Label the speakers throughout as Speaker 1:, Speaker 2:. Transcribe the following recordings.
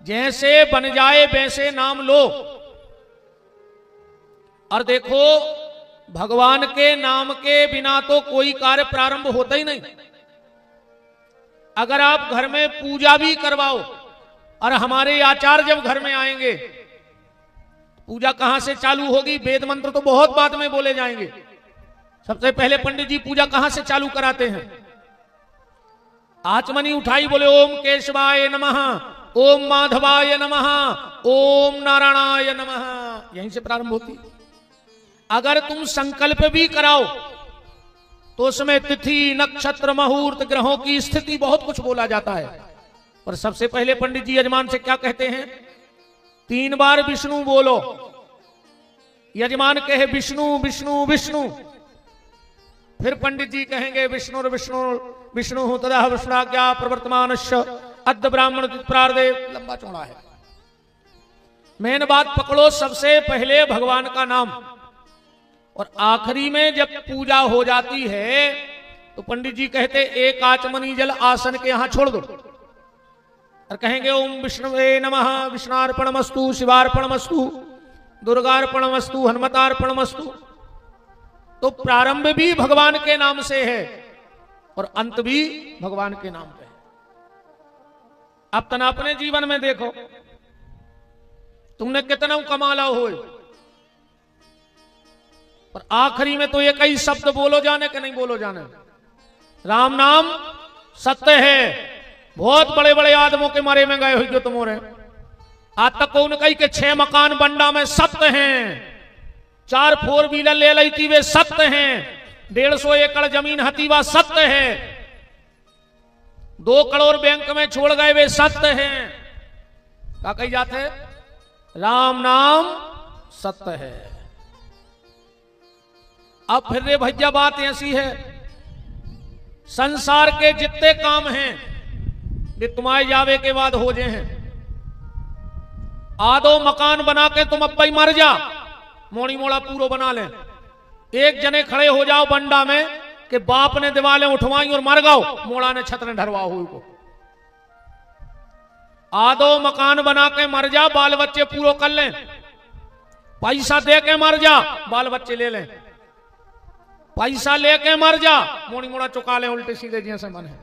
Speaker 1: जैसे बन जाए वैसे नाम लो। और देखो, भगवान के नाम के बिना तो कोई कार्य प्रारंभ होता ही नहीं। अगर आप घर में पूजा भी करवाओ, और हमारे आचार्य जब घर में आएंगे, पूजा कहां से चालू होगी? वेद मंत्र तो बहुत बाद में बोले जाएंगे। सबसे पहले पंडित जी पूजा कहां से चालू कराते हैं? आचमनी उठाई, बोले ओम केशवाय नमः, ओम माधवाय नमः, ओम नारायणाय नमः, यहीं से प्रारंभ होती। अगर तुम संकल्प भी कराओ तो उसमें तिथि, नक्षत्र, मुहूर्त, ग्रहों की स्थिति बहुत कुछ बोला जाता है। और सबसे पहले पंडित जी यजमान से क्या कहते हैं? 3 बार विष्णु बोलो। यजमान कहे विष्णु विष्णु विष्णु, फिर पंडित जी कहेंगे विष्णु विष्णु विष्णु तदा विष्णाज्ञा प्रवर्तमानस्य अद्य ब्राह्मण प्रार्दे। लंबा चौड़ा है। मेन बात पकड़ो, सबसे पहले भगवान का नाम, और आखिरी में जब पूजा हो जाती है तो पंडित जी कहते एक आचमनी जल आसन के यहां छोड़ दो, और कहेंगे ओम विष्णुवे नमः, विष्णार्पणमस्तु, शिवार्पणमस्तु, दुर्गार्पणमस्तु, हनुमतार्पणमस्तु। तो प्रारंभ भी भगवान के नाम से है और अंत भी भगवान के नाम पे है। अब तना अपने जीवन में देखो, तुमने कितना कमाला हो, और आखिरी में तो ये कई शब्द बोलो जाने के नहीं बोलो जाने। राम नाम सत्य है। बहुत बड़े बड़े आदमों के मारे में गए हुई जो तुम हो रहे, आज तक कौन कही के 6 मकान बंडा में सत्य हैं, 4 4 व्हीलर ले ली थी वे सत्य हैं, 150 एकड़ जमीन हतीवा सत्य है, 2 करोड़ बैंक में छोड़ गए वे सत्य हैं। क्या कही जाते? राम नाम सत्य है। अब फिर रे भैया बात ऐसी है, संसार के जितने काम हैं वे तुम्हारे जावे के बाद हो जाए हैं। आधो मकान बना के तुम अब मर जा, मोड़ी मोड़ा पूरा बना ले। एक जने खड़े हो जाओ बंडा में कि बाप ने दीवारें उठवाई और मर गओ, मोड़ा ने छत ने ढरवा हुई को। आधो मकान बना के मर जा, बाल बच्चे पूरा कर लें, पैसा दे के मर जा, बाल बच्चे ले लें, पैसा लेके मर जा, मोड़ी मोड़ा चुका ले उल्टे सीधे जैसे मन है,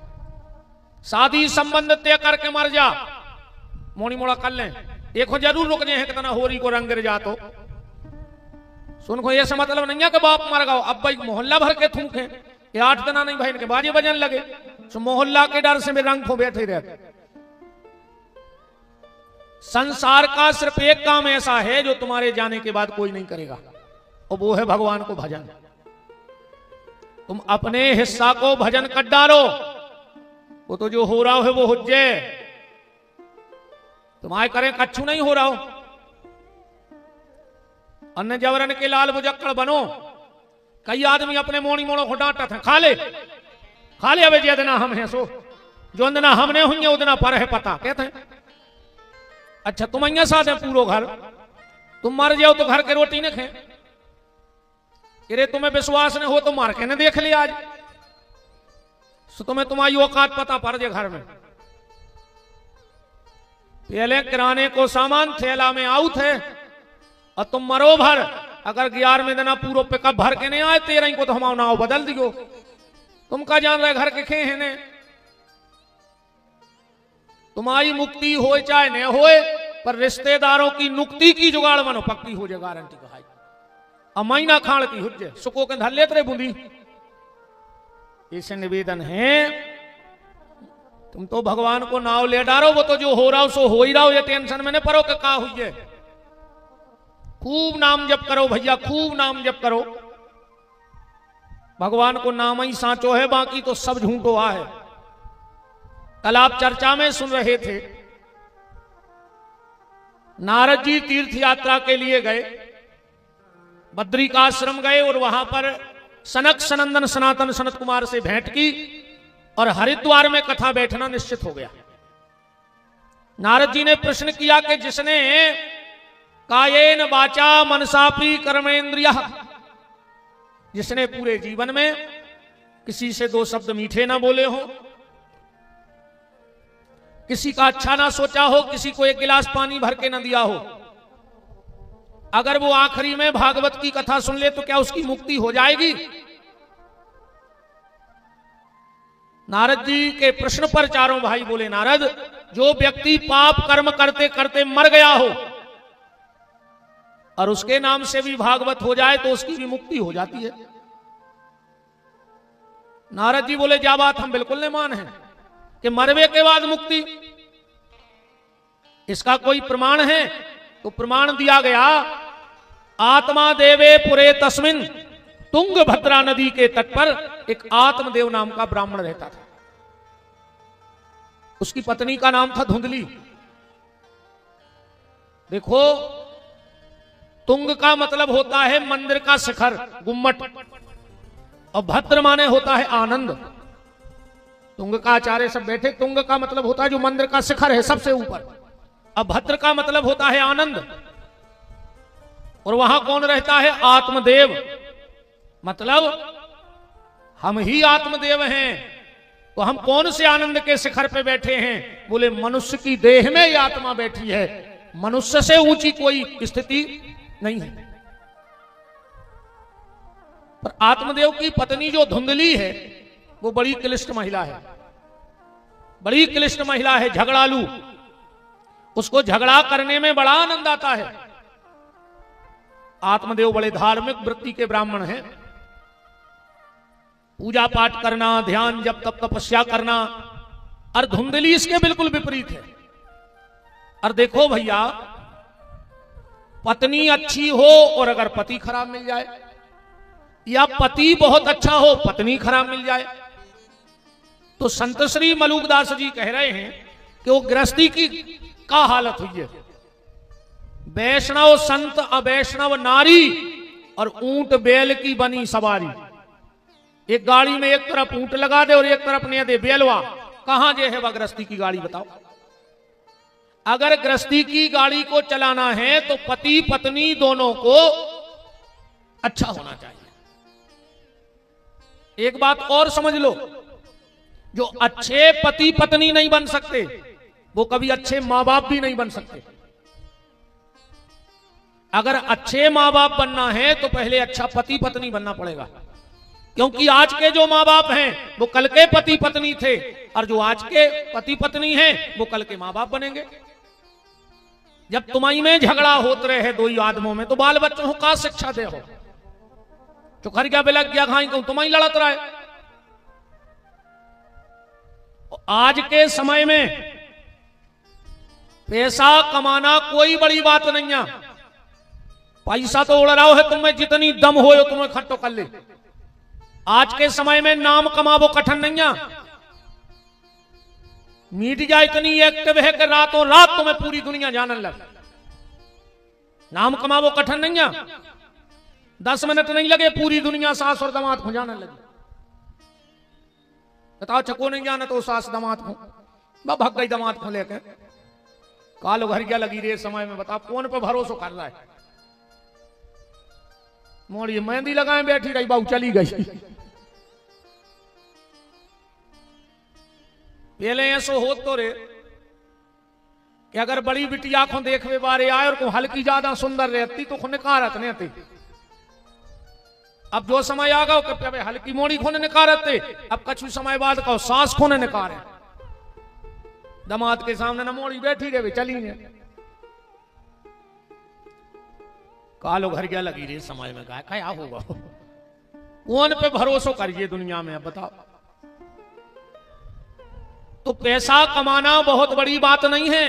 Speaker 1: शादी संबंध तय करके मर जा, मोड़ी मोड़ा कर लें। देखो जरूर रुक जाए कितना होरी को रंग गिर जा। तो सुन को, ये से मतलब नहीं है कि बाप मर गओ, अब भाई मोहल्ला भर के थूके, ये 8 दिन नहीं भाई के बाजे बजन लगे, तो मोहल्ला के डर से भी रंग को बैठे रहते। संसार का सिर्फ एक काम ऐसा है जो तुम्हारे जाने के बाद कोई नहीं करेगा, और वो है भगवान को भजन। तुम अपने हिस्सा को भजन कर डालो, वो तो जो हो रहा है वो हो जाए। तुम्हारे करें कच्छू नहीं हो रहा हो, अन्य जबरन के लाल बुजक्कड़ बनो। कई आदमी अपने मोड़ी मोड़ों को डांटते हैं, खा ले अबे जितना हम हैं सो, जो अंदना हमने हुई उतना पर है पता, कहते हैं। अच्छा तुम અહીંયા साथ है पूरो घर, तुम मर जाओ तो घर के रोटी न खाए। अरे तुम्हें विश्वास न हो तो मार के न देख लिया आज, सो तुम्हें तुम्हारी औकात पता पड़ जाए घर में। पहले किराने को सामान थैला में आउट है और तुम मरो भर। अगर 11वें दिन पूरा पिकअप भर के नहीं आए 13 को तो हम नाव बदल दियो। तुम का जान रहे घर के खे है ने। तुम्हारी मुक्ति हो चाहे न होए, पर रिश्तेदारों की नुक्ति की जुगाड़ बनो, पक्की हो जाए गारंटी का। महीना खाण की हुज्जे सुको के धर लेते बूंदी। इसे निवेदन है, तुम तो भगवान को नाव ले डारो, वो तो जो हो रहा हो सो हो ही रहा हो, ये टेंशन में न पड़ो कि का हुई। खूब नाम जप करो भैया, खूब नाम जप करो। भगवान को नाम ही साचो है, बाकी तो सब झूठो है। कल आप चर्चा में सुन रहे थे, नारद जी तीर्थ यात्रा के लिए गए, बद्री का आश्रम गए और वहां पर सनक सनंदन सनातन सनत कुमार से भेंट की और हरिद्वार में कथा बैठना निश्चित हो गया। नारद जी ने प्रश्न किया कि जिसने कायेन वाचा मनसापि कर्मेंद्रिय, जिसने पूरे जीवन में किसी से 2 शब्द मीठे ना बोले हो, किसी का अच्छा ना सोचा हो, किसी को एक गिलास पानी भर के ना दिया हो, अगर वो आखिरी में भागवत की कथा सुन ले तो क्या उसकी मुक्ति हो जाएगी? नारद जी के प्रश्न पर चारों भाई बोले, नारद, जो व्यक्ति पाप कर्म करते करते मर गया हो और उसके नाम से भी भागवत हो जाए तो उसकी भी मुक्ति हो जाती है। नारद जी बोले, क्या बात, हम बिल्कुल नहीं मान है कि मरवे के बाद मुक्ति, इसका कोई प्रमाण है? तो प्रमाण दिया गया, आत्मा देवे पुरे तस्मिन, तुंगभद्रा नदी के तट पर एक आत्मदेव नाम का ब्राह्मण रहता था। उसकी पत्नी का नाम था धुंधली। देखो, तुंग का मतलब होता है मंदिर का शिखर, गुम्मट, और भद्र माने होता है आनंद। तुंग का आचार्य सब बैठे, तुंग का मतलब होता है जो मंदिर का शिखर है सबसे ऊपर, अब भद्र का मतलब होता है आनंद। और वहां कौन रहता है? आत्मदेव। मतलब हम ही आत्मदेव हैं, तो हम कौन से आनंद के शिखर पे बैठे हैं? बोले, मनुष्य की देह में ये आत्मा बैठी है, मनुष्य से ऊंची कोई स्थिति नहीं है। पर आत्मदेव की पत्नी जो धुंधली है वो बड़ी क्लिष्ट महिला है, बड़ी क्लिष्ट महिला है, झगड़ालू। उसको झगड़ा करने में बड़ा आनंद आता है। आत्मदेव बड़े धार्मिक वृत्ति के ब्राह्मण हैं, पूजा पाठ करना, ध्यान जब तब तपस्या करना, और धुंधली इसके बिल्कुल विपरीत है। और देखो भैया, पत्नी अच्छी हो और अगर पति खराब मिल जाए, या पति बहुत अच्छा हो पत्नी खराब मिल जाए, तो संत श्री मलुकदास जी कह रहे हैं कि वो गृहस्थी की का हालत हुई है। वैष्णव संत अवैष्णव नारी और ऊंट बैल की बनी सवारी। एक गाड़ी में एक तरफ ऊंट लगा दे और एक तरफ ने दे बैलवा, कहां जे है वह गृहस्थी की गाड़ी? बताओ। अगर गृहस्थी की गाड़ी को चलाना है तो पति पत्नी दोनों को अच्छा होना चाहिए। एक बात और समझ लो, जो अच्छे पति पत्नी नहीं बन सकते वो कभी अच्छे मां बाप भी नहीं बन सकते। अगर अच्छे मां बाप बनना है तो पहले अच्छा पति पत्नी बनना पड़ेगा, क्योंकि आज के जो मां बाप हैं वो कल के पति पत्नी थे, और जो आज के पति पत्नी हैं वो कल के मां बाप बनेंगे। जब तुम्हारी में झगड़ा होते रहे दो ही आदमों में, तो बाल बच्चों को का शिक्षा दे हो? चुखर क्या बिलक गया खाई कहूं तुम्हारी लड़त रहे। आज के समय में पैसा कमाना कोई बड़ी बात नहीं है। पैसा तो उड़ रहा है, तुम्हें जितनी दम हो तुम्हें इकट्ठो कर ले। आज के समय में नाम कमावो कठिन नहीं है। मीडिया इतनी एक्टिव है कि रातों रात तुम्हें पूरी दुनिया जानने लगे। नाम कमावो कठिन नहीं है, 10 मिनट नहीं लगे पूरी दुनिया सास और दामाद को जानने लगे। बताओ, चको नहीं जाना तो सास दामाद को भाग गई, दामाद को लेकर कालो घर क्या लगी रे समय में। बताओ कौन पे भरोसा कर रहा है? मोड़ी मेहंदी लगाए बैठी रही, बाबू चली गई। पहले ऐसो हो तो रे कि अगर बड़ी बिटी आंखों देखवे बारे आए और को हल्की ज्यादा सुंदर रहती तो निकारत नहीं थी। अब जो समय आ गया कि हल्की मोड़ी खोने निकारते, अब कछु समय बाद कहो सास खोने निकारे। दामाद के सामने न मोड़ी बैठी रहे चली ने कालो घर क्या लगी रे समय में गाय क्या होगा? कौन पे भरोसा करिए दुनिया में? अब बताओ। तो पैसा कमाना बहुत बड़ी बात नहीं है,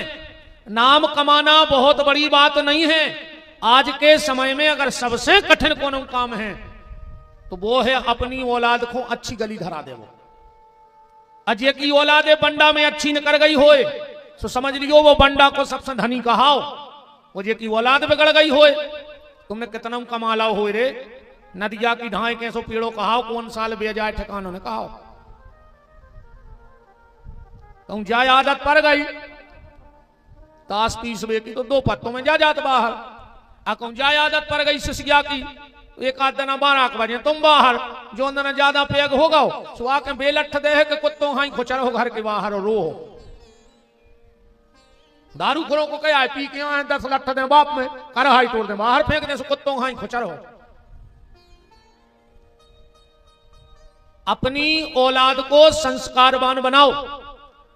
Speaker 1: नाम कमाना बहुत बड़ी बात नहीं है। आज के समय में अगर सबसे कठिन कौन काम है तो वो है अपनी औलाद को अच्छी गली धरा दे। वो अजय की औलादे बंडा में अच्छी निकल गई होए तो समझ लियो वो बंडा को सबसे धनी कहाओ। वो जे की औलाद बिगड़ गई होए, तुमने कितना कमाला हो रे, नदिया की ढाई कैसो पेड़ों कहाओ, कौन साल बे जाए ठिकानों ने कहाओ। तुम जाए आदत पड़ गई ताश पीस बे की तो 2 पत्तों में जा जात बाहर। अकुम जाए आदत पड़ गई सिसिया की, एक आध दिन 12 बजे तुम बाहर, जो दिन ज्यादा पेग होगा सुहा के बेलठ दे है कि कुत्तों हाई खुचर हो घर के बाहर और रो। दारू खोरों को क्या है, पी के आए 10 लट्ठ दे बाप में, करहाई तोड़ दे, बाहर फेंक दे, सो कुत्तों खाई खुचर हो। अपनी औलाद को संस्कारवान बनाओ।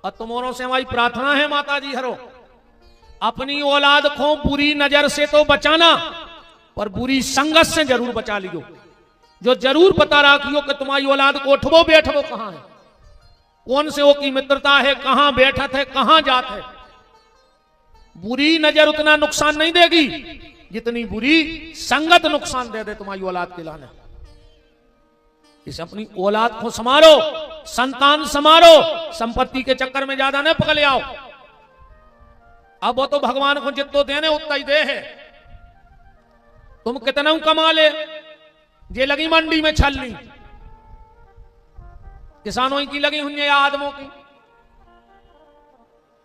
Speaker 1: और तुम्हारों से हमारी प्रार्थना है माता जी हरो, अपनी औलाद को बुरी नजर से तो बचाना, पर बुरी संगत से जरूर बचा लियो। जो जरूर पता रखियो कि तुम्हारी औलाद को उठवो बैठवो कहां है, कौन से वो की मित्रता है, कहां बैठत है, कहां जात है। बुरी नजर उतना नुकसान नहीं देगी जितनी बुरी संगत नुकसान दे दे तुम्हारी औलाद के लाने। इसे अपनी औलाद को संभालो, संतान संभालो, संपत्ति के चक्कर में ज्यादा न पकड़ आओ। अब वो तो भगवान को जितना देने उतना ही दे है। तुम कितना कमा ले, जे लगी मंडी में छलनी, किसानों की लगी हुई है, आदमों की,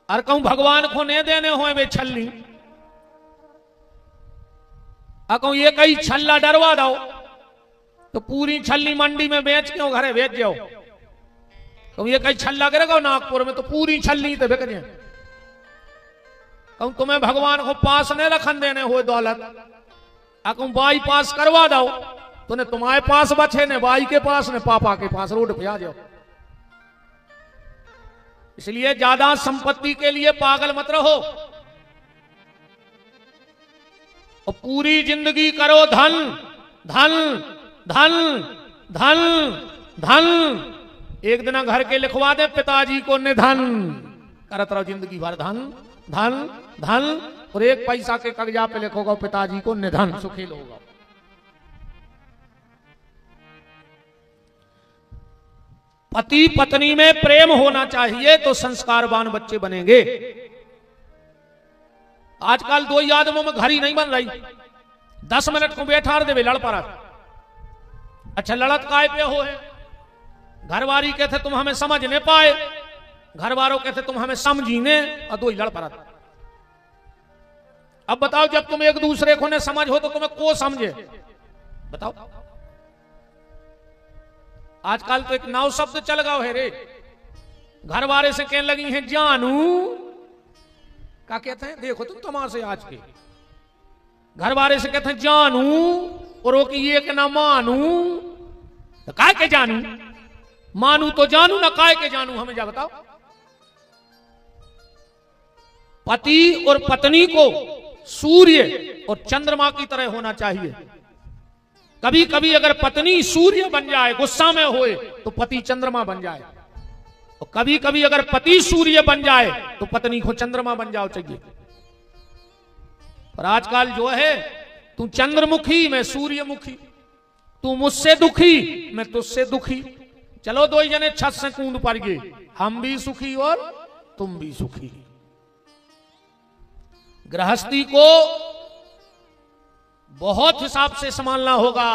Speaker 1: और कहूं भगवान को नहीं देने हुए वे छलनी, और कहूं ये कई छल्ला डरवा दो तो पूरी छल्ली मंडी में बेच के घरे बेच जाओ। कहूं ये कई छल्ला गिरेगा नागपुर में तो पूरी छल्ली तो बिक जाए। कहूं तुम्हें भगवान को पास नहीं रखन देने हुए दौलत, कहूं बाई पास करवा दो तो ने तुम्हारे पास बचे ने बाई के पास ने पापा के पास, रोड पे आ जाओ। इसलिए ज्यादा संपत्ति के लिए पागल मत रहो, और पूरी जिंदगी करो धन धन धन धन धन। एक दिन घर के लिखवा दे पिताजी को निधन, करत रहो जिंदगी भर धन धन धन, और एक पैसा के कागजा पे लिखोगा पिताजी को निधन, सुखी होगा। पति पत्नी में प्रेम होना चाहिए तो संस्कारवान बच्चे बनेंगे। आजकल दो आदमों में घर ही नहीं बन रही, 10 मिनट को बैठा दे लड़ पड़ा। अच्छा लड़त काय पे हो है, घरवारी कहते तुम हमें समझ नहीं पाए, घर वालों कहते तुम हमें समझी ने, और दो ही लड़ पड़ा। अब बताओ जब तुम एक दूसरे को ने समझ हो तो तुम्हें को समझे, बताओ। आजकल तो एक नाव शब्द चल गया है रे, घर वाले से कहने लगी हैं जानू, क्या कहते हैं देखो तुम तमाशे आज के, घर वाले से कहते हैं जानू, और वो की ये के ना मानू, तो काय के जानू, मानू तो जानू ना काय के जानू, हमें जा बताओ। पति और पत्नी को सूर्य और चंद्रमा की तरह होना चाहिए। कभी कभी अगर पत्नी सूर्य बन जाए, गुस्सा में होए, तो पति चंद्रमा बन जाए, और कभी कभी अगर पति सूर्य बन जाए तो पत्नी को चंद्रमा बन जाओ चाहिए। पर आजकल जो है तू चंद्रमुखी मैं सूर्यमुखी, तू मुझसे दुखी मैं तुझसे दुखी, चलो दो ही जने छत से कूद पड़ गए, हम भी सुखी और तुम भी सुखी। गृहस्थी को बहुत हिसाब से संभालना होगा,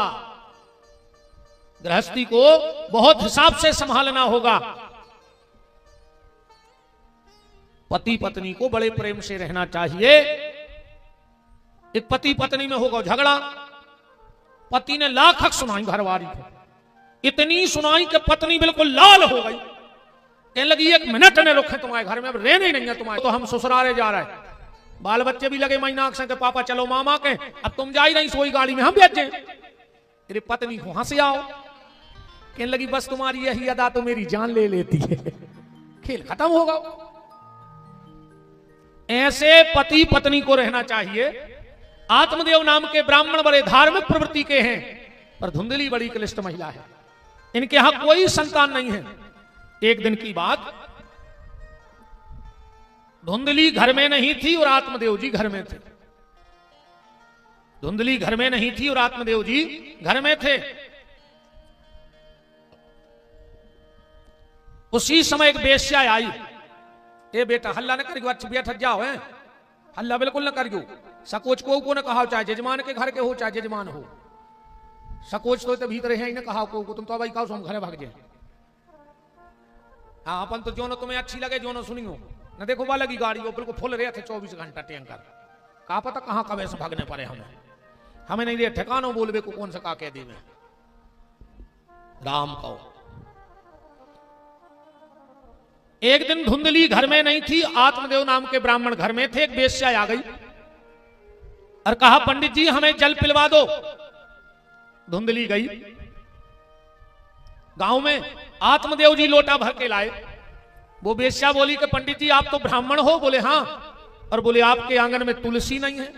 Speaker 1: गृहस्थी को बहुत हिसाब से संभालना होगा। पति पत्नी को बड़े प्रेम से रहना चाहिए। एक पति पत्नी में होगा झगड़ा, पति ने लाख हक सुनाई घरवारी को, इतनी सुनाई कि पत्नी बिल्कुल लाल हो गई, कहने लगी 1 मिनट ने रुके तुम्हारे घर में, अब रहने ही नहीं है तुम्हारे, तो हम ससुराले जा रहे हैं। बाल बच्चे भी लगे महीना से पापा चलो मामा के, अब तुम जा ही नहीं सोई गाड़ी में, हम बैठ जाए। तेरी पत्नी को हंसी आओ, कहने लगी बस तुम्हारी यही अदा तो मेरी जान ले लेती है, खेल खत्म होगा। ऐसे पति पत्नी को रहना चाहिए। आत्मदेव नाम के ब्राह्मण बड़े धार्मिक प्रवृत्ति के हैं, पर धुंधली बड़ी क्लिष्ट महिला है, इनके यहां कोई संतान नहीं है। एक दिन की बात, धुंधली घर में नहीं थी और आत्मदेव जी घर में थे। धुंधली घर में नहीं थी और आत्मदेव जी घर में थे। उसी समय एक बेश्या आई, ए बेटा हल्ला न करियो, अच्छा बैठ जाओ, है हल्ला बिल्कुल न करियो, सकोच को न कहा, चाहे जजमान के घर के हो चाहे जजमान हो, सकोच तो भीतर है ही न कहा को, तुम तो भाई कहो हम घरे भाग जाए। हाँ अपन तो जो न तुम्हें अच्छी लगे जो न सुनियो न, देखो वाला की गाड़ी वो बिल्कुल फुल रहे थे 24 घंटा टैंकर, कहा पता कहां कब से भागने पड़े हमें नहीं रहे ठिकानो बोलबे को कौन सा का कह दी में राम कहो। एक दिन धुंधली घर में नहीं थी, आत्मदेव नाम के ब्राह्मण घर में थे। एक वेश्या आ गई और कहा पंडित जी हमें जल पिलवा दो। धुंधली गई गांव में, आत्मदेव जी लोटा भर के लाए। वो वेश्या बोली कि पंडित जी आप तो ब्राह्मण हो? बोले हाँ। और बोले आपके आंगन में तुलसी नहीं है?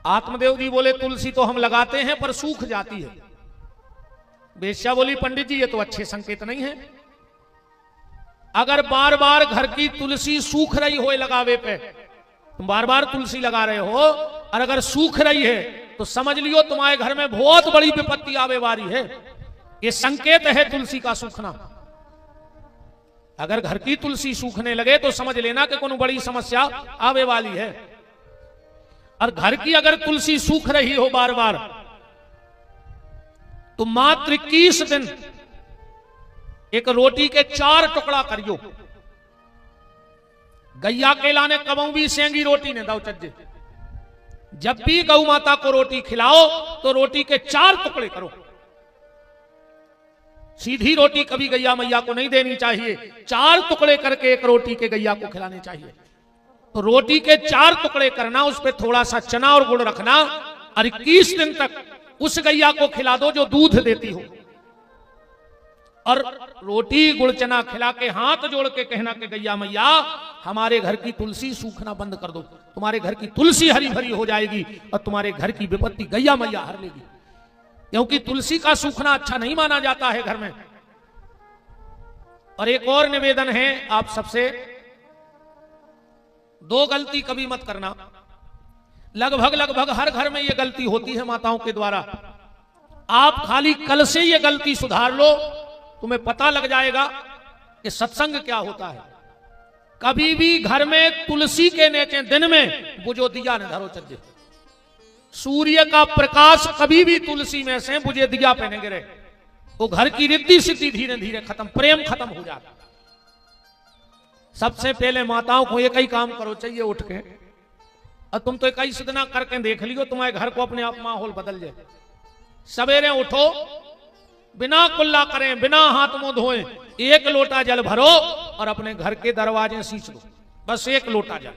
Speaker 1: आत्मदेव जी बोले तुलसी तो हम लगाते हैं पर सूख जाती है। वेश्या बोली पंडित जी ये तो अच्छे संकेत नहीं है। अगर बार बार घर की तुलसी सूख रही हो लगावे पे, तुम बार बार तुलसी लगा रहे हो और अगर सूख रही है तो समझ लियो तुम्हारे घर में बहुत बड़ी विपत्ति आवे वाली है। ये संकेत है तुलसी का सूखना। अगर घर की तुलसी सूखने लगे तो समझ लेना कि कोई बड़ी समस्या आवे वाली है। और घर की अगर तुलसी सूख रही हो बार बार तो मात्र 21 दिन एक रोटी के 4 टुकड़ा करियो। गैया के लाने कबू भी सेंगी रोटी ने दाऊ चज्जे। जब भी गौ माता को रोटी खिलाओ तो रोटी के 4 टुकड़े करो। सीधी रोटी कभी गैया मैया को नहीं देनी चाहिए, 4 टुकड़े करके एक रोटी के गैया को खिलाने चाहिए। तो रोटी के 4 टुकड़े करना, उस पर थोड़ा सा चना और गुड़ रखना और 21 दिन तक उस गैया को खिला दो जो दूध देती हो। और रोटी गुड़ चना खिला के हाथ जोड़ के कहना कि गैया मैया हमारे घर की तुलसी सूखना बंद कर दो, तुम्हारे घर की तुलसी हरी भरी हो जाएगी और तुम्हारे घर की विपत्ति गैया मैया हर लेगी। क्योंकि तुलसी का सूखना अच्छा नहीं माना जाता है घर में। और एक और निवेदन है आप सबसे, 2 गलती कभी मत करना। लगभग हर घर में यह गलती होती है माताओं के द्वारा। आप खाली कल से ये गलती सुधार लो, तुम्हें पता लग जाएगा कि सत्संग क्या होता है। कभी भी घर में तुलसी के नीचे दिन में बुझो दिया न धरो चज्जे। सूर्य का प्रकाश कभी भी तुलसी में से बुझे दिया पे नहीं गिरे, वो घर की रिद्धि सिद्धि धीरे धीरे खत्म, प्रेम खत्म हो जाता। सबसे पहले माताओं को एक ही काम करो चाहिए उठ के, और तुम तो एक ही सिद्धना करके देख लियो तुम्हारे घर को अपने आप माहौल बदल जाए। सवेरे उठो, बिना कुल्ला करें, बिना हाथ मुंह धोए, 1 लोटा जल भरो और अपने घर के दरवाजे सींच दो। बस 1 लोटा जल,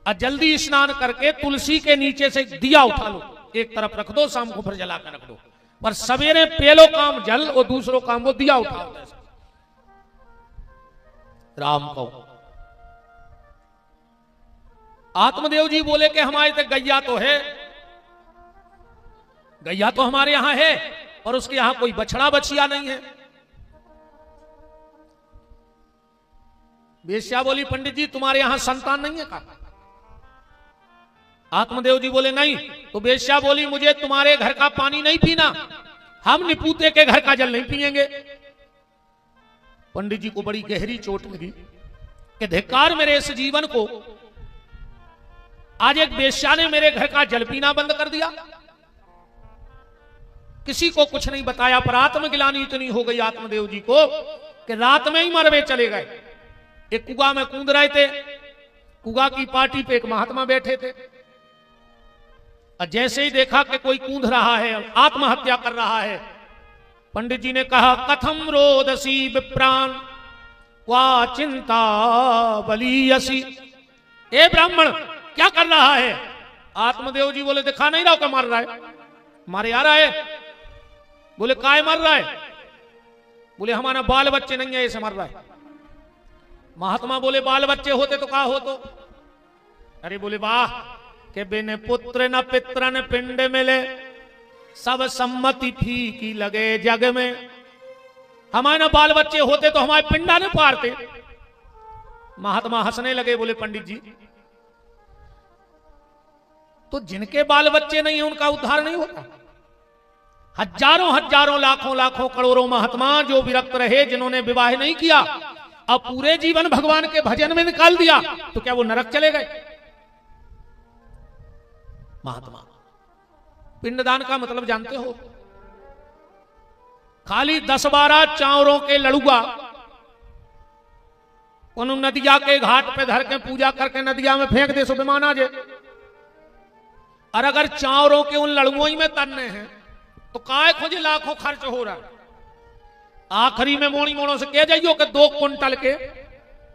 Speaker 1: और जल्दी स्नान करके तुलसी के नीचे से दिया उठा लो, एक तरफ रख दो, शाम को फिर जला कर रख दो। पर सवेरे पहलो काम जल और दूसरो काम वो दिया उठाओ। राम को आत्मदेव जी बोले कि हमारे तक गैया तो है, गैया तो हमारे यहां है, और उसके यहां कोई बछड़ा बछिया नहीं है। वेश्या बोली पंडित जी तुम्हारे यहां संतान नहीं है का? आत्मदेव जी बोले नहीं। तो वेश्या बोली मुझे तुम्हारे घर का पानी नहीं पीना, हम निपूते के घर का जल नहीं पिएंगे। पंडित जी को बड़ी गहरी चोट लगी कि धिक्कार मेरे इस जीवन को, आज एक वेश्या ने मेरे घर का जल पीना बंद कर दिया। किसी को कुछ नहीं बताया, पर आत्मगिलानी इतनी हो गई आत्मदेव जी को कि रात में ही मरवे चले गए। एक कुआ में कूद रहे थे, कुआ की पार्टी पे एक महात्मा बैठे थे, और जैसे ही देखा कि कोई कूद रहा है, आत्महत्या कर रहा है, पंडित जी ने कहा कथम रोदसी विप्राण वा चिंता बलीयसी। ए ब्राह्मण क्या कर रहा है? आत्मदेव जी बोले दिखा नहीं रहा क्या मार रहा है? मारे आ रहा है। बोले काय मर रहा है? बोले हमारा बाल बच्चे नहीं है ऐसे मर रहा है। महात्मा बोले बाल बच्चे होते तो कहा हो तो? अरे बोले वाह के बिन पुत्र न पित्र न पिंड मिले, सब सम्मति फीकी लगे जग में। हमारे ना बाल बच्चे होते तो हमारे पिंडा ने पारते। महात्मा हंसने लगे, बोले पंडित जी तो जिनके बाल बच्चे नहीं है उनका उद्धार नहीं होता। हजारों हजारों लाखों लाखों करोड़ों महात्मा जो विरक्त रहे, जिन्होंने विवाह नहीं किया, अब पूरे जीवन भगवान के भजन में निकाल दिया, तो क्या वो नरक चले गए? महात्मा पिंडदान का मतलब जानते हो? खाली 10-12 चावरों के लड़ुआ उन नदिया के घाट पे धर के पूजा करके नदिया में फेंक दे, सो विमान आ जाए। और अगर चावरों के उन लड़ुओं ही में तरने हैं तो काय खोजे लाखों खर्च हो रहा है। आखिरी में मोणी मोणों से कह जाइयो कि 2 क्विंटल के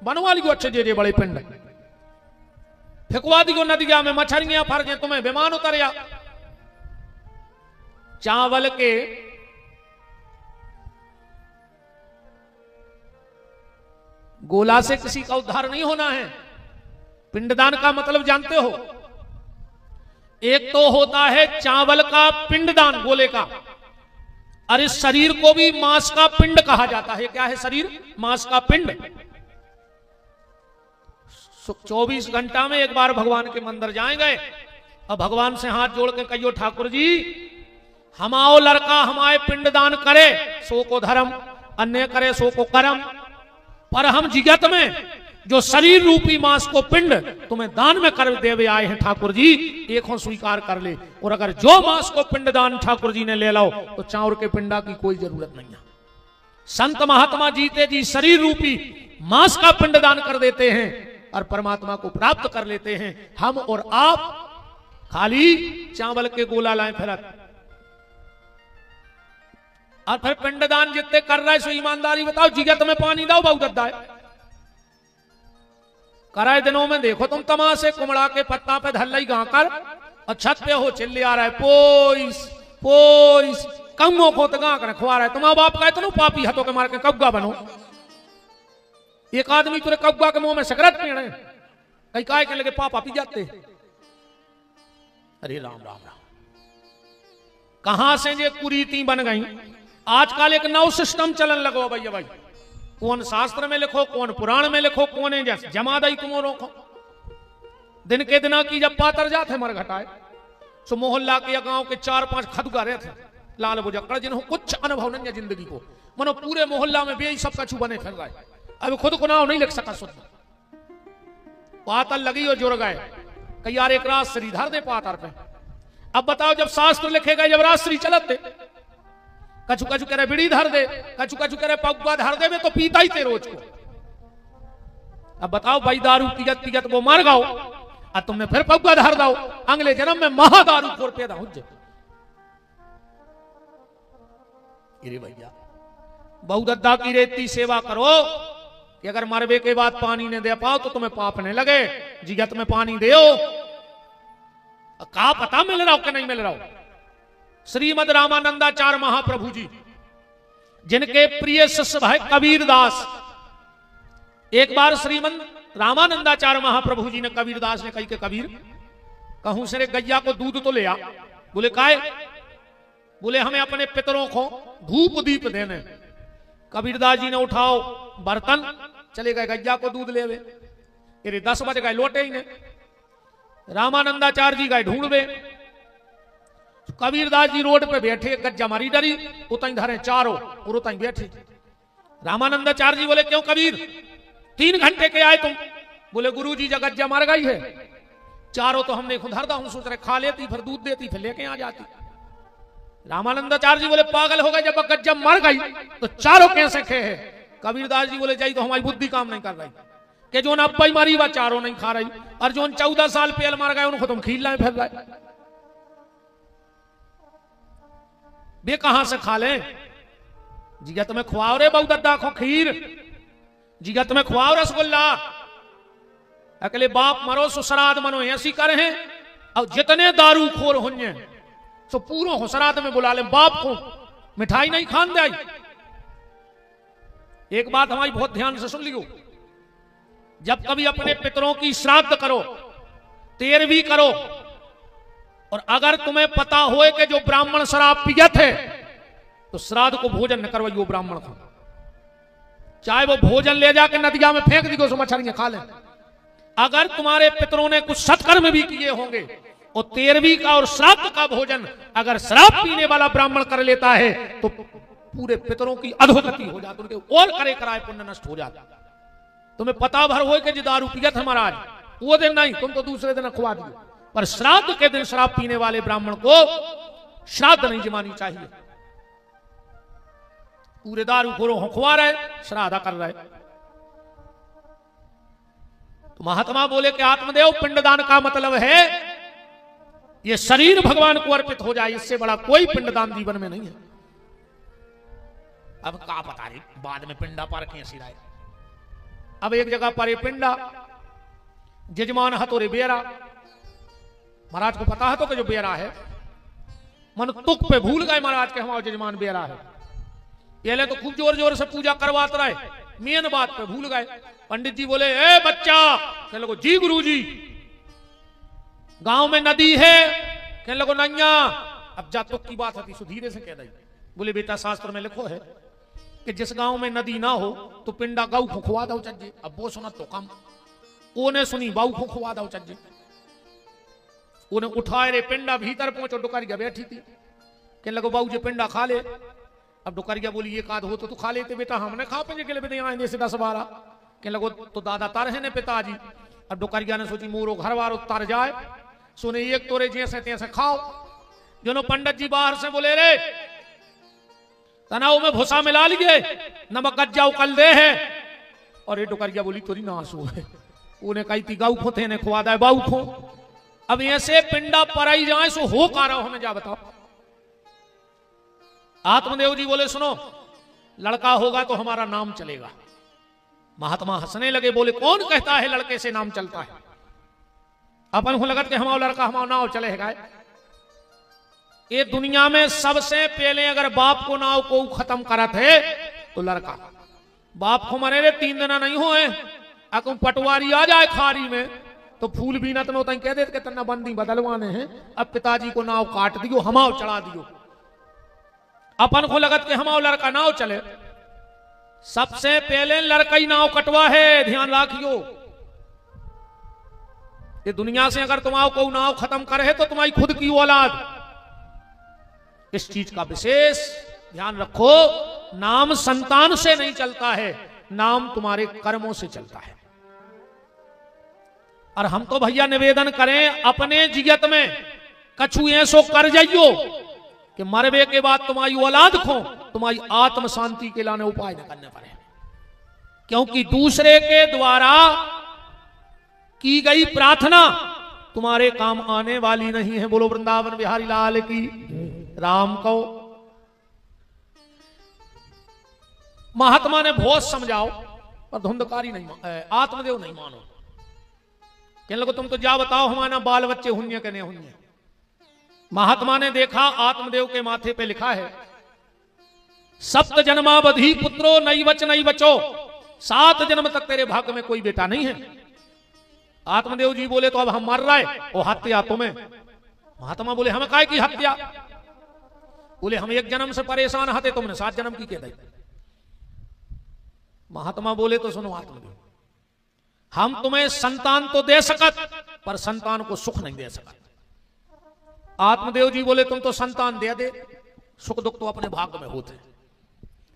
Speaker 1: बनवा लियो अच्छे जे बड़े पिंड, फेंकवा दियो नदिया में, मछलियां फर जाए, तुम्हें विमान उतरिया। चावल के गोला से किसी का उद्धार नहीं होना है। पिंडदान का मतलब जानते हो, एक तो होता है चावल का पिंडदान गोले का, और इस शरीर को भी मांस का पिंड कहा जाता है। क्या है शरीर? मांस का पिंड। 24 घंटा में एक बार भगवान के मंदिर जाएंगे और भगवान से हाथ जोड़ के कहियो ठाकुर जी हमाओ लड़का हमारे पिंडदान करे सो को धर्म, अन्य करे सो को कर्म, पर हम जिगत में जो शरीर रूपी मांस को पिंड तुम्हें दान में कर देवे आए हैं ठाकुर जी, एक हो स्वीकार कर ले। और अगर जो मांस को पिंडदान ठाकुर जी ने ले लो तो चाउर के पिंडा की कोई जरूरत नहीं है। संत महात्मा जीते जी शरीर रूपी मांस का पिंडदान कर देते हैं और परमात्मा को प्राप्त कर लेते हैं। हम और आप खाली चावल के गोला लाए फिरत, और फिर पिंडदान जितने कर रहा है सो ईमानदारी बताओ, जिगत में पानी दाओ बहुत दद्दा है। कराए दिनों में देखो तुम तमाशे, कुमड़ा के पत्ता पे धल्लाई गाकर और छत पे हो चिल्ले आ रहा है पोइस पोइस, कमों को तो गांक रखवा रहा है। तुम्हारा बाप का इतना पापी हथों के मार के कब्गा बनो। एक आदमी तुरे कब्गा के मुंह में सिगरेट पीने कई काय के लगे पापा पी जाते। अरे राम राम राम, कहां से ये कुरीति बन गई। आजकल एक नव सिस्टम चलन लगो भैया भाई, कौन शास्त्र में लिखो, कौन पुराण में लिखो, कौन जमा दई तुम रोको। दिन के दिना की जब पातर जाते मर घटाए सो मोहल्ला के या गांव के 4-5 खदगा रहे थे लाल बुजक्कड़, जिन्हों कुछ अनुभव नहीं है जिंदगी को, मनो पूरे मोहल्ला में बेई सब कछु बने फिर गए। अब खुद को नाव नहीं लिख सका शुद्ध, पातर लगी और जुड़ गए कई यार एक राजश्री धर दे पातर पे। अब बताओ जब शास्त्र लिखे गए, जब राजश्री चलते कछु कछु करे बिड़ी धर दे, कछु कछु करे पगुआ धर दे, में तो पीता ही थे रोज को। अब बताओ भाई दारू पियत पियत वो मर गओ और तुमने फिर पगुआ धर दो, अगले जन्म में महादारू खोर पैदा हो जाए। भैया बहुदद्दा की रेती सेवा करो कि अगर मरबे के बाद पानी ने दे पाओ तो तुम्हें पाप ने लगे। जिगत में पानी दे का पता मिल रहा हो कि नहीं मिल रहा हो। श्रीमद रामानंदाचार्य महाप्रभु जी जिनके प्रिय शिष्य भाई कबीर दास, एक बार श्रीमद रामानंदाचार्य महाप्रभु जी ने कबीर दास ने कही के कबीर कहूं से गैया को दूध तो ले आ। बोले काय? बोले हमें अपने पितरों को धूप दीप देने। कबीरदास जी ने उठाओ बर्तन, चले गए गैया को दूध ले। अरे 10 बज गए, लौटे ही ने। रामानंदाचार्य जी गए ढूंढवे। कबीरदास जी रोड पे बैठे, गज्जा मारी डरी, उतई धरे चारों और उतई बैठे। रामानंदाचार्य जी बोले क्यों कबीर 3 घंटे के आए तुम? बोले गुरु जी जब गज्जा मर गई है, चारों तो हमने खुद हरदा हूं, सोच रहे खा लेती फिर दूध देती फिर लेके आ जाती। रामानंदाचार्य जी बोले पागल हो गए, जब गज्जा मर गई तो चारों कैसे खे है? कबीरदास जी बोले जाई तो हमारी बुद्धि काम नहीं कर रही कि जो अब्बाई मारी वह चारों नहीं खा रही, और जो 14 साल पहले मर गए उनको तुम खील लाए फिर रहे। वे कहां से खा ले? जिगत में खुआओ रे बहुदद्दा को खीर, जिगत में खुआओ रसगुल्ला। अकेले बाप मरो सुसराद मनो ऐसी करे हैं, और जितने दारू खोर होंगे तो पूरा हुसरात में बुला ले बाप को, मिठाई नहीं खान दे। एक बात हमारी बहुत ध्यान से सुन लियो, जब कभी अपने पितरों की श्राद्ध करो, 13वीं करो, और अगर तुम्हें पता होए कि जो ब्राह्मण शराब पियत है तो श्राद्ध को भोजन न करवाइयो ब्राह्मण को, चाहे वो भोजन ले जाके नदिया में फेंक दियो सो मछलियां खा ले। अगर तुम्हारे पितरों ने कुछ सत्कर्म भी किए होंगे और 13वीं का और श्राद्ध का भोजन अगर शराब पीने वाला ब्राह्मण कर लेता है तो पूरे पितरों की अधोगति हो जाती, उनके और करे कराए पुण्य नष्ट हो जाता। तुम्हें पता भर हो कि दारू पियत है महाराज, वो दिन नहीं, तुम तो दूसरे दिन खुआ दियो, पर श्राद्ध के दिन शराब पीने वाले ब्राह्मण को श्राद्ध नहीं जमानी चाहिए। पूरे दारू खोरों खुआ रहे, श्राद्ध कर रहे। तो महात्मा बोले कि आत्मदेव पिंडदान का मतलब है ये शरीर भगवान को अर्पित हो जाए, इससे बड़ा कोई पिंडदान जीवन में नहीं है। अब का पता नहीं बाद में पिंडा पर कैसी राय। अब एक जगह पर ये पिंडा जजमान हतोरे बेरा, महाराज को पता है तो कि जो बेरा है मन तुक पे भूल गए महाराज के हमारा जजमान बेरा है। पहले तो खूब जोर जोर से पूजा करवाते रहे, मेन बात पे भूल गए। पंडित जी बोले ए बच्चा, कहने लगो जी गुरुजी। गांव में नदी है, कहने लगो नैया। अब जा तुक की बात होती सुधीरे से कह दी। बोले बेटा शास्त्र में लिखो है कि जिस गांव में नदी ना हो तो पिंडा गऊ को खुआ दो चज्जे। अब वो सुना तो कम, ओने सुनी बाऊ को खुआ दो चज्जे। उन्हें उठाए रे पिंडा भीतर पहुंचो, डुकरिया बैठी थी। कहने लगो बाऊ जी पिंडा खा ले। अब डुकरिया बोली ये काद हो तो तू खा लेते बेटा, हमने खा पे के लिए आएंगे से 10-12। कहने लगो तो दादा तार है ने पिताजी। अब डुकरिया ने सोची मोरो घर वार उतार जाए, सुने एक तोरे जैसे तैसे खाओ। जो पंडित जी बाहर से बोले रे तनाव में भूसा मिला लिए, नमक गज्जा उकल दे है। और ये डुकरिया बोली तोरी नासू है। उन्हें कही थी गाऊ खोते ने खुआ दे बाऊ खो। अब ऐसे पिंडा पराई जाए सो हो का रहा हमें जा बताओ। आत्मदेव जी बोले सुनो लड़का होगा तो हमारा नाम चलेगा। महात्मा हंसने लगे, बोले कौन कहता है लड़के से नाम चलता है? अपन को लगत के हमारा लड़का हमारा नाव चलेगा। ये दुनिया में सबसे पहले अगर बाप को नाव को खत्म करत है तो लड़का। बाप को मरे रे 3 दिन नहीं हुए, अकुम पटवारी आ जाए खारी में तो फूल भी न तो कह देते तना बंदी बदलवाने हैं। अब पिताजी को नाव काट दियो, हमाव चढ़ा दियो। अपन को लगत के हमारा लड़का नाव चले, सबसे पहले लड़का ही नाव कटवा है, ध्यान रखियो। ये दुनिया से अगर तुम को नाव खत्म करे है तो तुम्हारी खुद की औलाद। इस चीज का विशेष ध्यान रखो, नाम संतान से नहीं चलता है, नाम तुम्हारे कर्मों से चलता है। और हम तो भैया निवेदन करें अपने जियत में कछु ऐसो कर जाइयो कि मरवे के बाद तुम्हारी औलाद खो, तुम्हारी आत्म शांति के लाने उपाय न करने पड़े। क्योंकि दूसरे के द्वारा की गई प्रार्थना तुम्हारे काम आने वाली नहीं है। बोलो वृंदावन बिहारी लाल की राम को। महात्मा ने बहुत समझाओ पर धुंधकारी नहीं, आत्मदेव नहीं मानो। कहने लगो तुम तो जा बताओ हमारा बाल बच्चे हुन्य के नहीं हुन्य। महात्मा ने देखा आत्मदेव के माथे पे लिखा है 7 जन्मावधि पुत्रो नहीं बचो, 7 जन्म तक तेरे भाग्य में कोई बेटा नहीं है। आत्मदेव जी बोले तो अब हम मर रहे, वो हत्या तुम्हें। महात्मा बोले हमें काय की हत्या? बोले हम 1 जन्म से परेशान हते, तुमने 7 जन्म की कह दी। महात्मा बोले तो सुनो आत्मदेव, हम तुम्हें संतान तो दे सकत पर संतान को सुख नहीं दे सकत। आत्मदेव जी बोले तुम तो संतान दे दे, सुख दुख तो अपने भाग्य में होते।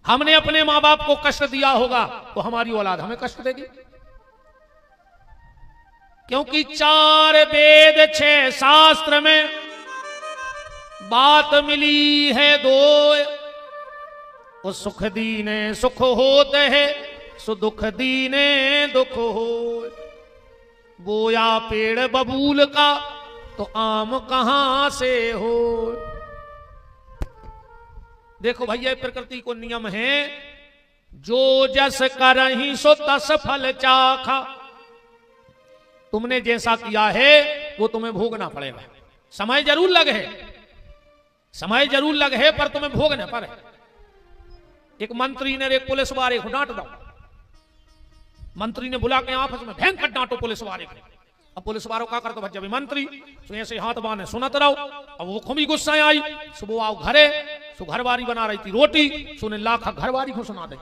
Speaker 1: हमने अपने मां बाप को कष्ट दिया होगा तो हमारी औलाद हमें कष्ट देगी। क्योंकि 4 वेद 6 शास्त्र में बात मिली है 2, वो सुख दीने सुख होते है, सो दुख दीने दुख हो। बोया पेड़ बबूल का तो आम कहां से हो। देखो भैया प्रकृति को नियम है, जो जस करहि सो तस फल चाखा। तुमने जैसा किया है वो तुम्हें भोगना पड़ेगा। समय जरूर लगे है, समय जरूर लगे है पर तुम्हें भोगना पड़े। एक मंत्री ने एक पुलिस वाले को डांट दो। मंत्री ने बुला के आपस में भयंकर डांटो पुलिस वाले को। अब पुलिस वालों का करते जब मंत्री तो ऐसे हाथ बांधे सुनत रहो। अब वो खूब गुस्सा आई, सुबह आओ घरे, सो घरवारी बना रही थी रोटी, सुने लाखा घरवारी को सुना दे।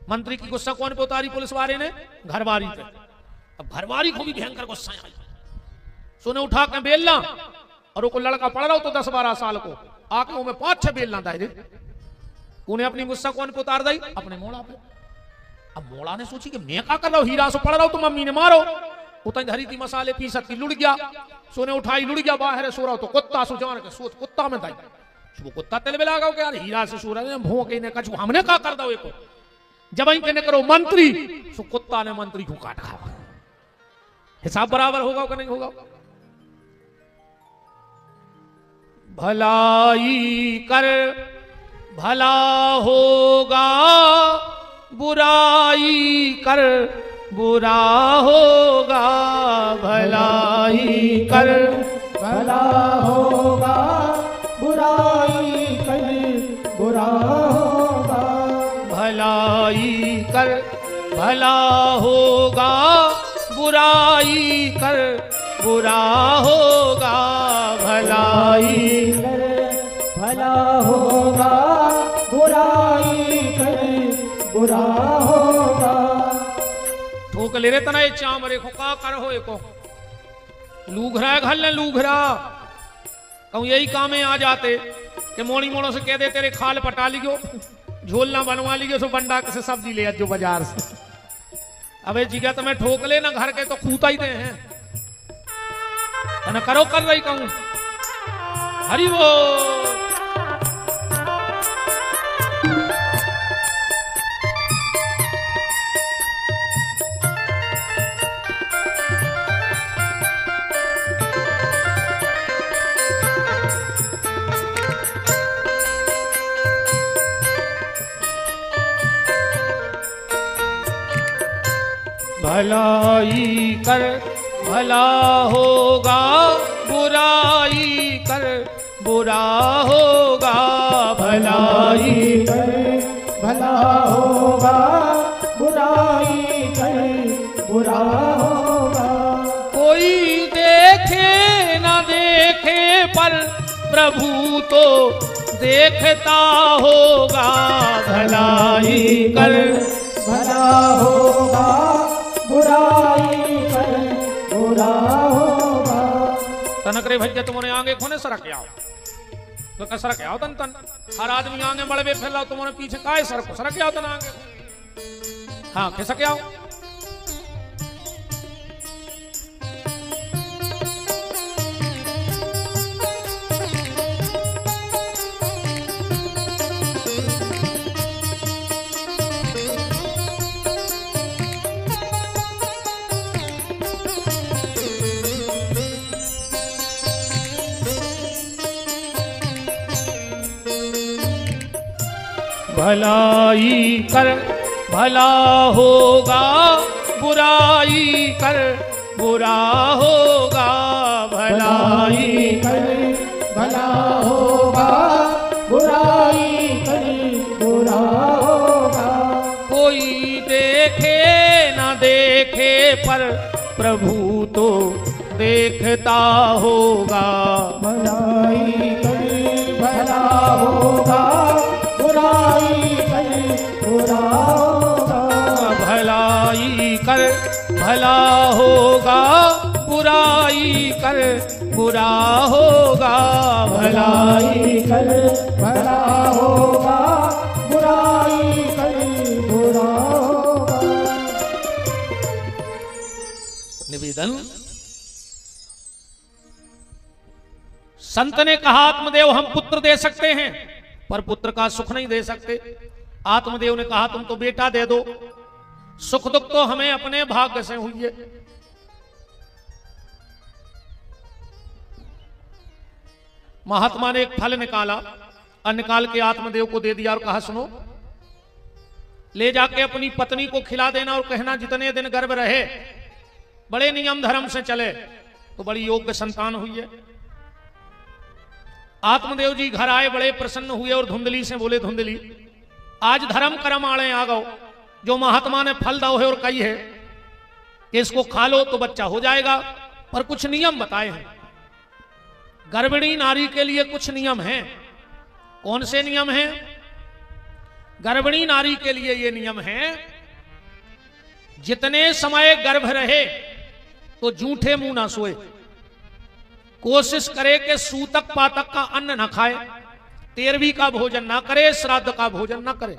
Speaker 1: मंत्री की गुस्सा कौन पे उतारी? पुलिस वाले ने घरवारी पे। अब घरवारी को भी भयंकर गुस्सा आई, सुने उठा के बेलना, और वो लड़का पड़ रहा हो तो 10-12 साल को, आके वो में 5-6 बेलना था। उन्हें अपनी गुस्सा कौन पे उतार दी? अपने मोड़ा पे। अब मोड़ा ने सोची कि मैं क्या कर रहा हूं, हीरा से पड़ रहा हूं तो मम्मी ने मारो। उतनी धरी थी मसाले पीसत की, लुढ़ गया, सोने उठाई लुढ़ गया, बाहर सो रहा हो तो कुत्ता सो जान के सोच कुत्ता में था। वो कुत्ता तेल में लगा यार हीरा से सो रहा है, भोंके ने कछु हमने क्या कर दो। एक जब ही कहने करो मंत्री, सो कुत्ता ने मंत्री को काट खा। हिसाब बराबर होगा कि नहीं होगा? भलाई कर भला होगा, बुराई कर बुरा होगा। भलाई कर
Speaker 2: भला होगा, बुराई कर बुरा होगा।
Speaker 1: भलाई कर भला होगा, बुराई कर बुरा होगा। भलाई
Speaker 2: कर भला होगा, बुराई कर बुरा होगा।
Speaker 1: ठोक ले रे तना ये चामरे को का कर हो एको लूघरा घर ले लूघरा कहूँ यही काम में आ जाते कि मोड़ी मोड़ों से कह दे तेरे खाल पटा लियो, झोलना बनवा लियो, सो बंडा से सब्जी ले जो बाजार से। अबे जिगा तुम्हें ठोक ले ना घर के तो खूता ही दे हैं न करो कर रही कहूँ। हरि वो भलाई कर भला होगा, बुराई कर बुरा होगा। भलाई
Speaker 2: कर भला होगा, बुराई कर बुरा होगा।
Speaker 1: कोई देखे न देखे पर प्रभु तो देखता होगा। भलाई कर
Speaker 2: भला होगा, बुराई कर बुरा होगा।
Speaker 1: तनक रे भैया तुमने आगे खोने सरक आओ तो का सरक आओ तन तन हर आदमी आगे बड़े फैलाओ तुमने पीछे काय सरक आओ तन आगे। हाँ खिसक आओ। भलाई कर भला होगा, बुराई कर बुरा होगा। भलाई
Speaker 2: कर भला होगा, बुराई कर बुरा होगा।
Speaker 1: कोई देखे न देखे पर प्रभु तो देखता होगा।
Speaker 2: भलाई कर भला होगा, बुराई कर बुरा होगा।
Speaker 1: भलाई कर भला होगा, बुराई कर बुरा होगा।
Speaker 2: भलाई कर भला होगा, बुराई कर बुरा होगा।
Speaker 1: निवेदन संत ने कहा आत्मदेव हम पुत्र दे सकते हैं पर पुत्र का सुख नहीं दे सकते। आत्मदेव ने कहा तुम तो बेटा दे दो, सुख दुख तो हमें अपने भाग्य से हुई है। महात्मा ने एक फल निकाला और निकाल के आत्मदेव को दे दिया और कहा सुनो ले जाके अपनी पत्नी को खिला देना और कहना जितने दिन गर्भ रहे बड़े नियम धर्म से चले तो बड़ी योग्य संतान हुई है। आत्मदेव जी घर आए बड़े प्रसन्न हुए और धुंधली से बोले धुंधली आज धर्म कर्म आड़े आ गओ, जो महात्मा ने फल दाओ है और कही है कि इसको खा लो तो बच्चा हो जाएगा, पर कुछ नियम बताए हैं। गर्भिणी नारी के लिए कुछ नियम हैं। कौन से नियम हैं? गर्भिणी नारी के लिए ये नियम है जितने समय गर्भ रहे तो जूठे मुंह ना सोए, कोशिश करे कि सूतक पातक का अन्न ना खाए, 13वीं का भोजन ना करे, श्राद्ध का भोजन ना करे,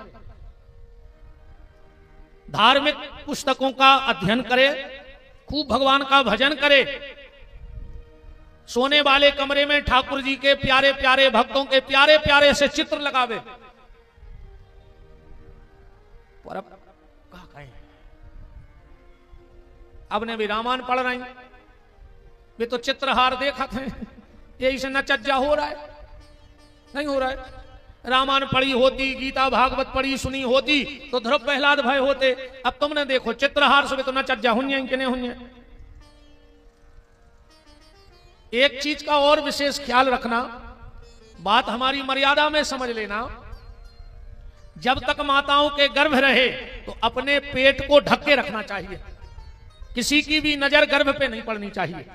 Speaker 1: धार्मिक पुस्तकों का अध्ययन करे, खूब भगवान का भजन करे, सोने वाले कमरे में ठाकुर जी के प्यारे प्यारे भक्तों के प्यारे प्यारे से चित्र लगावे। पर अब कहा कहें, अब ने भी रामायण पढ़ रही वे तो चित्रहार देखा थे, यही से नचज्जा हो रहा है। नहीं हो रहा है। रामायण पढ़ी होती, गीता भागवत पढ़ी सुनी होती तो ध्रुव प्रहलाद भय होते। अब तुमने देखो चित्रहार सुबह तो न चज्जा हुन्या कि नहीं हुन्या। एक चीज का और विशेष ख्याल रखना, बात हमारी मर्यादा में समझ लेना। जब तक माताओं के गर्भ रहे तो अपने पेट को ढक के रखना चाहिए, किसी की भी नजर गर्भ पे नहीं पड़नी चाहिए।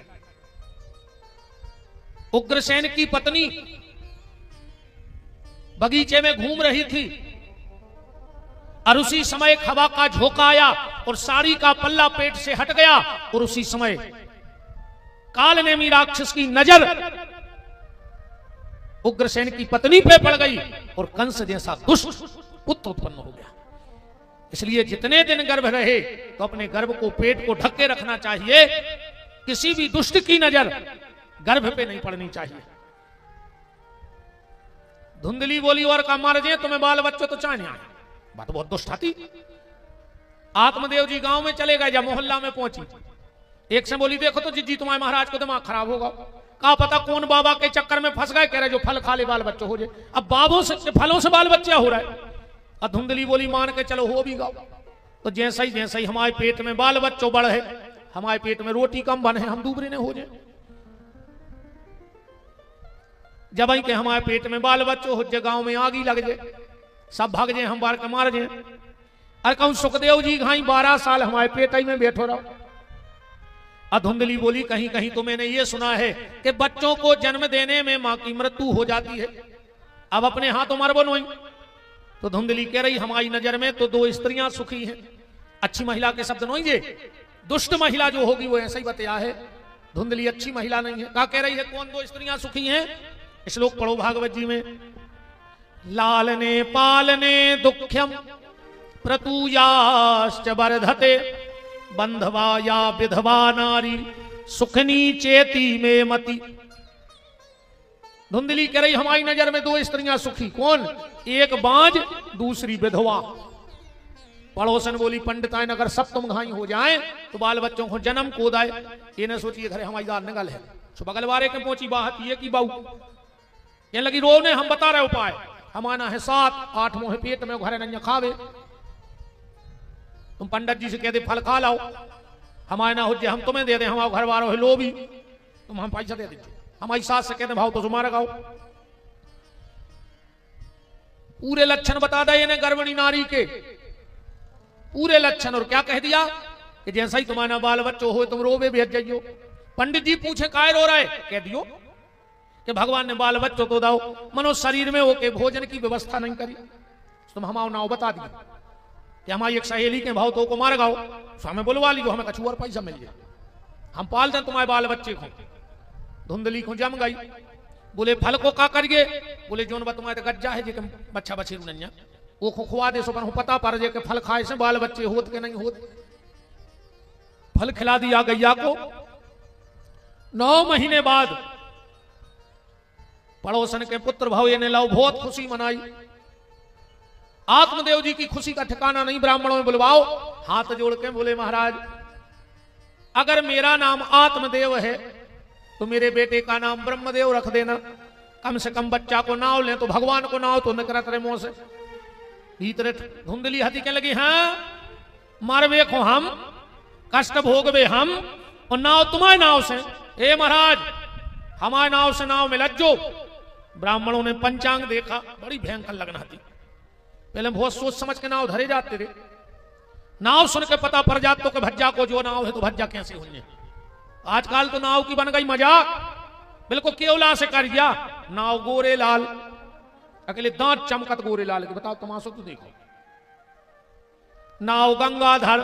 Speaker 1: उग्रसेन की पत्नी बगीचे में घूम रही थी और उसी समय हवा का झोंका आया और साड़ी का पल्ला पेट से हट गया और उसी समय कालनेमी राक्षस की नजर उग्रसेन की पत्नी पे पड़ गई और कंस जैसा दुष्ट पुत्र उत्पन्न हो गया। इसलिए जितने दिन गर्भ रहे तो अपने गर्भ को, पेट को ढक के रखना चाहिए, किसी भी दुष्ट की नजर गर्भ पे नहीं पड़नी चाहिए। धुंधली बोली और का मार जे तुम्हें बाल बच्चों तो चाहे आए, बात बहुत दुष्ट थी। आत्मदेव जी गांव में चले गए, जब मोहल्ला में पहुंची एक से बोली देखो तो जी तुम्हारे महाराज को दिमाग खराब होगा, का पता कौन बाबा के चक्कर में फंस गए, कह रहे जो फल खा ले बाल बच्चे हो जाए। अब बाबों से फलों से बाल बच्चे हो रहा है। और धुंधली बोली मान के चलो हो भी गाओ। तो जैसे ही हमारे पेट में बाल बच्चों बढ़े, हमारे पेट में रोटी कम बने, हम दूबरे ने हो जाए। जब के हमारे पेट में बाल बच्चों हो जाए, गांव में आगी लग जाए, सब भाग जाए, हम बार के मार जाए। अरे कहूं सुखदेव जी घाई 12 साल हमारे पेट में बैठो रहो। धुंधली बोली कहीं कहीं तो मैंने ये सुना है कि बच्चों को जन्म देने में मां की मृत्यु हो जाती है, अब अपने हाथों मरबो नहीं। तो धुंधली कह रही हमारी नजर में तो 2 स्त्रियां सुखी हैं। अच्छी महिला के शब्द नहीं जे, दुष्ट महिला जो होगी वो ऐसा ही बताया है। धुंधली अच्छी महिला नहीं है। क्या कह रही है, कौन 2 स्त्रियां सुखी हैं? श्लोक पढ़ो भागवत जी में। लालने पालने दुख्यम प्रतुयाश्च वर्धते बंधवा या विधवा नारी सुखनी चेती में मति। धुंधली कह रही हमारी नजर में 2 स्त्रियां सुखी, कौन? एक बांझ, दूसरी विधवा। पड़ोसन बोली पंडिताइन अगर सब तुम घाई हो जाए तो बाल बच्चों को जन्म को दाए। ये न सोचिए घरे हमारी दार नगल है, सो बगल वाले के पहुंची बात ये की बाऊ ये लगी रोने। हम बता रहे उपाय, हमारा है 7-8 मोह पेट में घरे न खावे। तुम पंडित जी से कह दे फल खा लाओ, हमारे ना हो जाए हम तुम्हें दे दे, हमारे घर वालों है लो भी, तुम हम पैसा दे दीजिए। हमारी सास से कहते भाव तो तुम्हारा गाओ। पूरे लक्षण बता दे इन्हें गर्भिणी नारी के, पूरे लक्षण। और क्या कह दिया कि जैसा ही तुम्हारा बाल बच्चों हो तुम रोवे भेज जाइयो। पंडित जी पूछे काय रो रहा है, कह दियो कि भगवान ने बाल बच्चों तो दाओ, मनो शरीर में होके भोजन की व्यवस्था नहीं करी। तुम हमारा नाव बता दिए कि हमारी एक सहेली के भाव तो को मार गाओ, तो हमें बुलवा लीजिए, हमें कछु और पैसा मिल जाए, हम पाल दें तुम्हारे बाल बच्चे को। धुंधली को जम गई, बोले फल को का करिए? बोले जोन बा तुम्हारे गज्जा है जे बच्चा बछे नन्या वो खुआ दे, सो पर पता पड़ जाए कि फल खाए से बाल बच्चे होत के नहीं होत। फल खिला दिया गैया को। 9 महीने बाद पड़ोसन के पुत्र भाव ने लाओ, बहुत खुशी मनाई। आत्मदेव जी की खुशी का ठिकाना नहीं, ब्राह्मणों में बुलवाओ। हाथ जोड़ के बोले महाराज अगर मेरा नाम आत्मदेव है तो मेरे बेटे का नाम ब्रह्मदेव रख देना, कम से कम बच्चा को नाव ले तो भगवान को नाव तो निकलत रहे मुंह से। भीतर धुंधली हथी के लगी, हाँ मारवे को हम, कष्ट भोगवे हम, और नाव तुम्हारे नाव से। ए महाराज हमारे नाव से नाव में लज्जो। ब्राह्मणों ने पंचांग देखा, बड़ी भयंकर लगना थी। पहले बहुत सोच समझ के नाव धरे जाते थे, नाव सुन के पता पड़ जात तो कि भज्जा को जो नाव है तो भज्जा कैसे हुई। आजकल तो नाव की बन गई मजाक, बिल्कुल केवला से कर दिया। नाव गोरे लाल, अकेले दांत चमकत गोरे लाल के, बताओ तमाशो तो देखो। नाव गंगाधर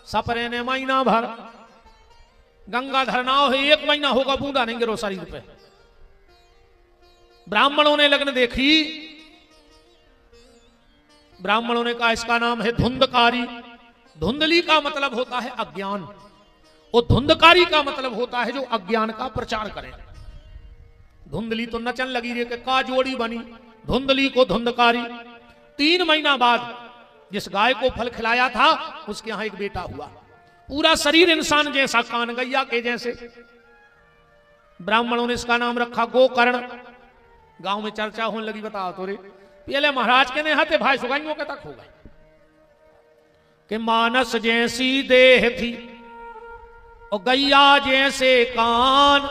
Speaker 1: सपरे ने महीना भर, गंगाधर नाव है 1 महीना होगा बूंदा नहीं गिरो शरीर पे। ब्राह्मणों ने लग्न देखी, ब्राह्मणों ने कहा इसका नाम है धुंधकारी। धुंधली का मतलब होता है अज्ञान, और धुंधकारी का मतलब होता है जो अज्ञान का प्रचार करे। धुंधली तो नचन लगी रे का जोड़ी बनी, धुंधली को धुंधकारी। 3 महीना बाद जिस गाय को फल खिलाया था उसके यहां एक बेटा हुआ, पूरा शरीर इंसान जैसा, कान गैया के जैसे। ब्राह्मणों ने इसका नाम रखा गोकर्ण। गांव में चर्चा होने लगी, बताओ तो रे पहले महाराज के ने हाथे भाई सुगाइयों के तक हो गए कि मानस जैसी देह थी और गैया जैसे कान,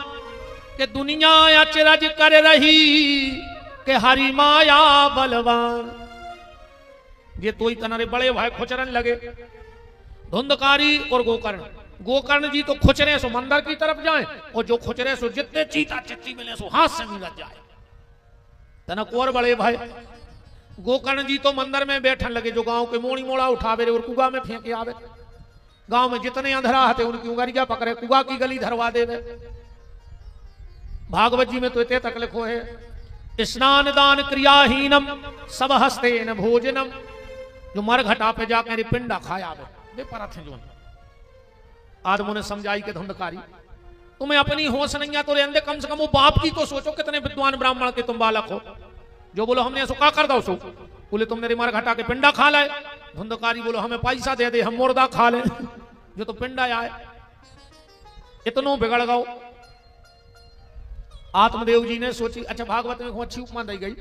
Speaker 1: कि दुनिया अचरज कर रही कि हरि माया बलवान। ये तो ही तनारे बड़े भाई खुचरन लगे, धुंधकारी और गोकर्ण। गोकर्ण जी तो खुचरे सो मंदिर की तरफ जाएं, और जो खुचरे सो जितने चीता चित्ती मिले सो हाथ से मिलत जाए। तनक और बड़े भाई गोकर्ण जी तो मंदिर में बैठन लगे, जो गांव के मोड़ी मोड़ा उठावे रे और कुआ में फेंके आवे। गांव में जितने अंधरा हते उनकी उंगरिया पकड़े, कुआ की गली धरवा देवे। भागवत जी में तो इतने तक लिखो है, स्नान दान क्रियाहीनम सब हस्ते न भोजनम। जो मर घटा पे जाकर पिंडा खाया वे पर थे जो आदमों ने समझाई के धुंधकारी तुम्हें अपनी होश नहीं है तो रहने, कम से कम वो बाप की तो सोचो, कितने विद्वान ब्राह्मण के तुम बालक हो। जो बोलो हमने ऐसा क्या कर दो सो, बोले तुमने रिमार घटा के पिंडा खा लाए। धुंधकारी बोलो हमें पैसा दे दे, हम मुर्दा खा ले। जो तो पिंडा आए इतनो बिगड़ गओ। आत्मदेव जी ने सोची, अच्छा भागवत में अच्छी उपमा दी गई,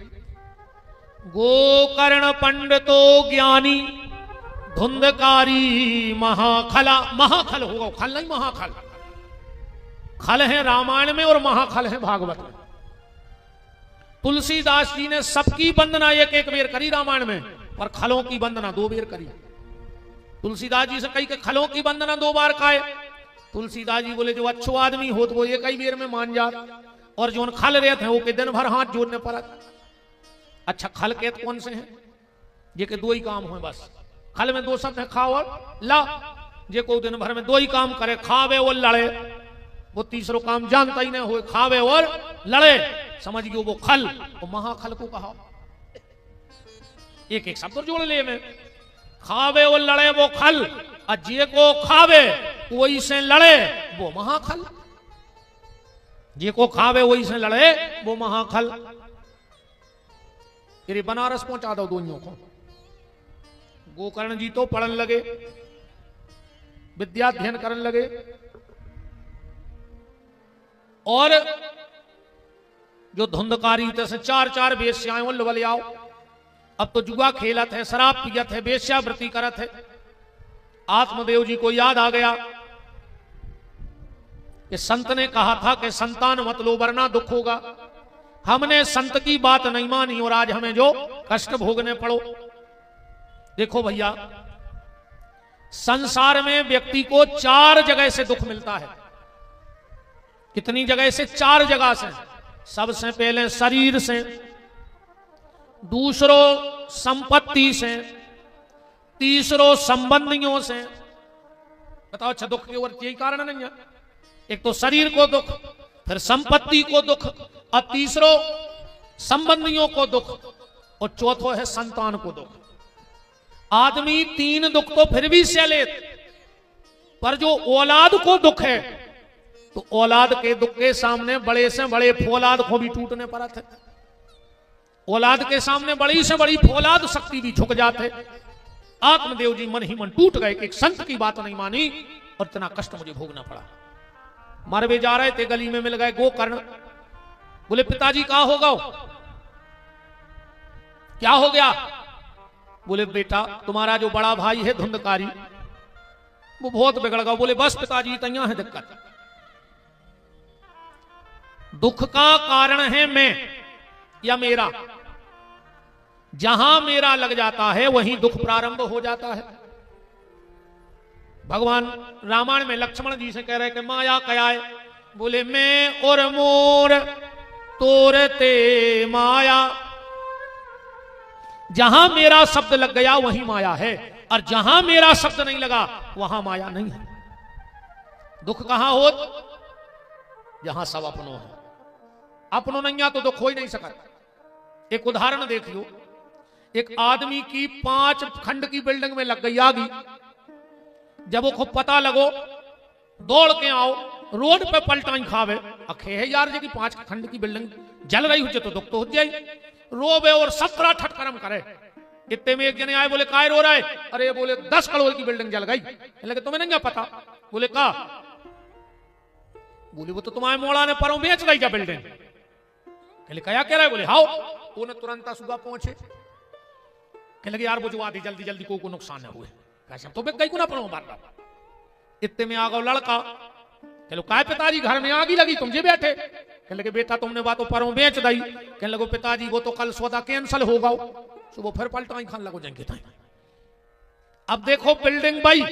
Speaker 1: गोकर्ण पंडितो ज्ञानी धुंधकारी महाखला। महाखल होगा, खल नहीं महाखल। खल है रामायण में और महाखल है भागवत में। तुलसीदास जी ने सबकी वंदना एक एक बेर करी रामायण में, पर खलों की वंदना 2 बेर करी। तुलसीदास जी से कही के खलों की वंदना 2 बार खाए। तुलसीदास जी बोले जो अच्छो आदमी हो तो वो एक ही बेर में मान जात, और जो खल रहे थे वो के दिन भर हाथ जोड़ने पड़ा। अच्छा खल के कौन से हैं? ये के 2 ही काम हुए बस। खल में 2 शब्द है, खा और ला। जे को दिन भर में 2 ही काम करे, खावे और लड़े। वो तीसरो काम जानता ही नहीं हो, खावे और लड़े, समझ गयो वो खल। वो महाखल को कहा, एक एक शब्द जोड़ ले में, खावे और लड़े वो खल, और जे को खावे वही से लड़े वो महाखल। जे को खावे वही से लड़े वो महाखल। तेरे बनारस पहुंचा दो दोनों को। गोकर्ण जी तो पढ़न लगे, विद्या अध्ययन करने लगे, और जो धुंधकारी से 4 वेश्याएं ले आओ। अब तो जुआ खेलत है, शराब पियत है, वेश्यावृत्ति करत है। आत्मदेव जी को याद आ गया कि संत ने कहा था कि संतान मत लो वरना दुख होगा। हमने संत की बात नहीं मानी और आज हमें जो कष्ट भोगने पड़ो। देखो भैया, संसार में व्यक्ति को 4 जगह से दुख मिलता है। कितनी जगह से? 4 जगह से। सबसे पहले शरीर से, दूसरो संपत्ति से, तीसरो संबंधियों से। बताओ अच्छा दुख के और यही कारण नहीं है? एक तो शरीर को दुख, फिर संपत्ति को दुख, और तीसरो संबंधियों को दुख, और चौथो है संतान को दुख। आदमी 3 दुख तो फिर भी सह ले, पर जो औलाद को दुख है तो औलाद के दुख के सामने बड़े से बड़े फौलाद को भी टूटने पड़त है। औलाद के सामने बड़ी से बड़ी फौलाद शक्ति भी झुक जाते। आत्मदेव जी मन ही मन टूट गए कि एक संत की बात नहीं मानी और इतना कष्ट मुझे भोगना पड़ा। मरवे जा रहे थे, गली में मिल गए गोकर्ण। बोले पिताजी कहा होगा? क्या हो गया? बोले बेटा तुम्हारा जो बड़ा भाई है धुंधकारी वो बहुत बिगड़ गया। बोले बस पिताजी तैयार है दिक्कत। दुख का कारण है मैं या मेरा। जहां मेरा लग जाता है वहीं दुख प्रारंभ हो जाता है। भगवान रामायण में लक्ष्मण जी से कह रहे कि माया क्या है? बोले मैं और मोर तोरते माया। जहां मेरा शब्द लग गया वहीं माया है, और जहां मेरा शब्द नहीं लगा वहां माया नहीं है। दुख कहां हो? जहां सब अपनों है। अपनों नहीं तो दुख हो ही नहीं सकता। एक उदाहरण देख लो, एक आदमी की 5 खंड की बिल्डिंग में लग गई आगी। जब वो खूब पता लगो, दौड़ के आओ, रोड पे पलटाई खावे, अखे है यार जी की 5 खंड की बिल्डिंग जल रही हो तो दुख तो हो जाए। रोवे और 17 ठटकरम करे। इतने में एक जने आए, बोले काय रो रहा है? अरे बोले 10 करोड़ की बिल्डिंग जल गई। लेकिन तुम्हें नहीं पता? बोले का? बोले वो तो तुम्हारे मोड़ा ने परों बेच गई क्या बिल्डिंग? कहले क्या कह रहा है? बोले हाओ। उन्हें तुरंत सुगा पहुंचे, कहने लगे यार वो जो आती जल्दी जल्दी को नुकसान न हुए। कैसे तो कई को ना पड़ो मार रहा। इतने में आ गया लड़का, कहलो काय पिताजी घर में आग ही लगी तुम जे बैठे? कहने लगे बेटा तुमने बातों पर बेच दई। कहने लगो पिताजी वो तो कल सौदा कैंसल होगा, सुबह फिर पलटाई खान लगो जाएंगे। अब देखो बिल्डिंग बई,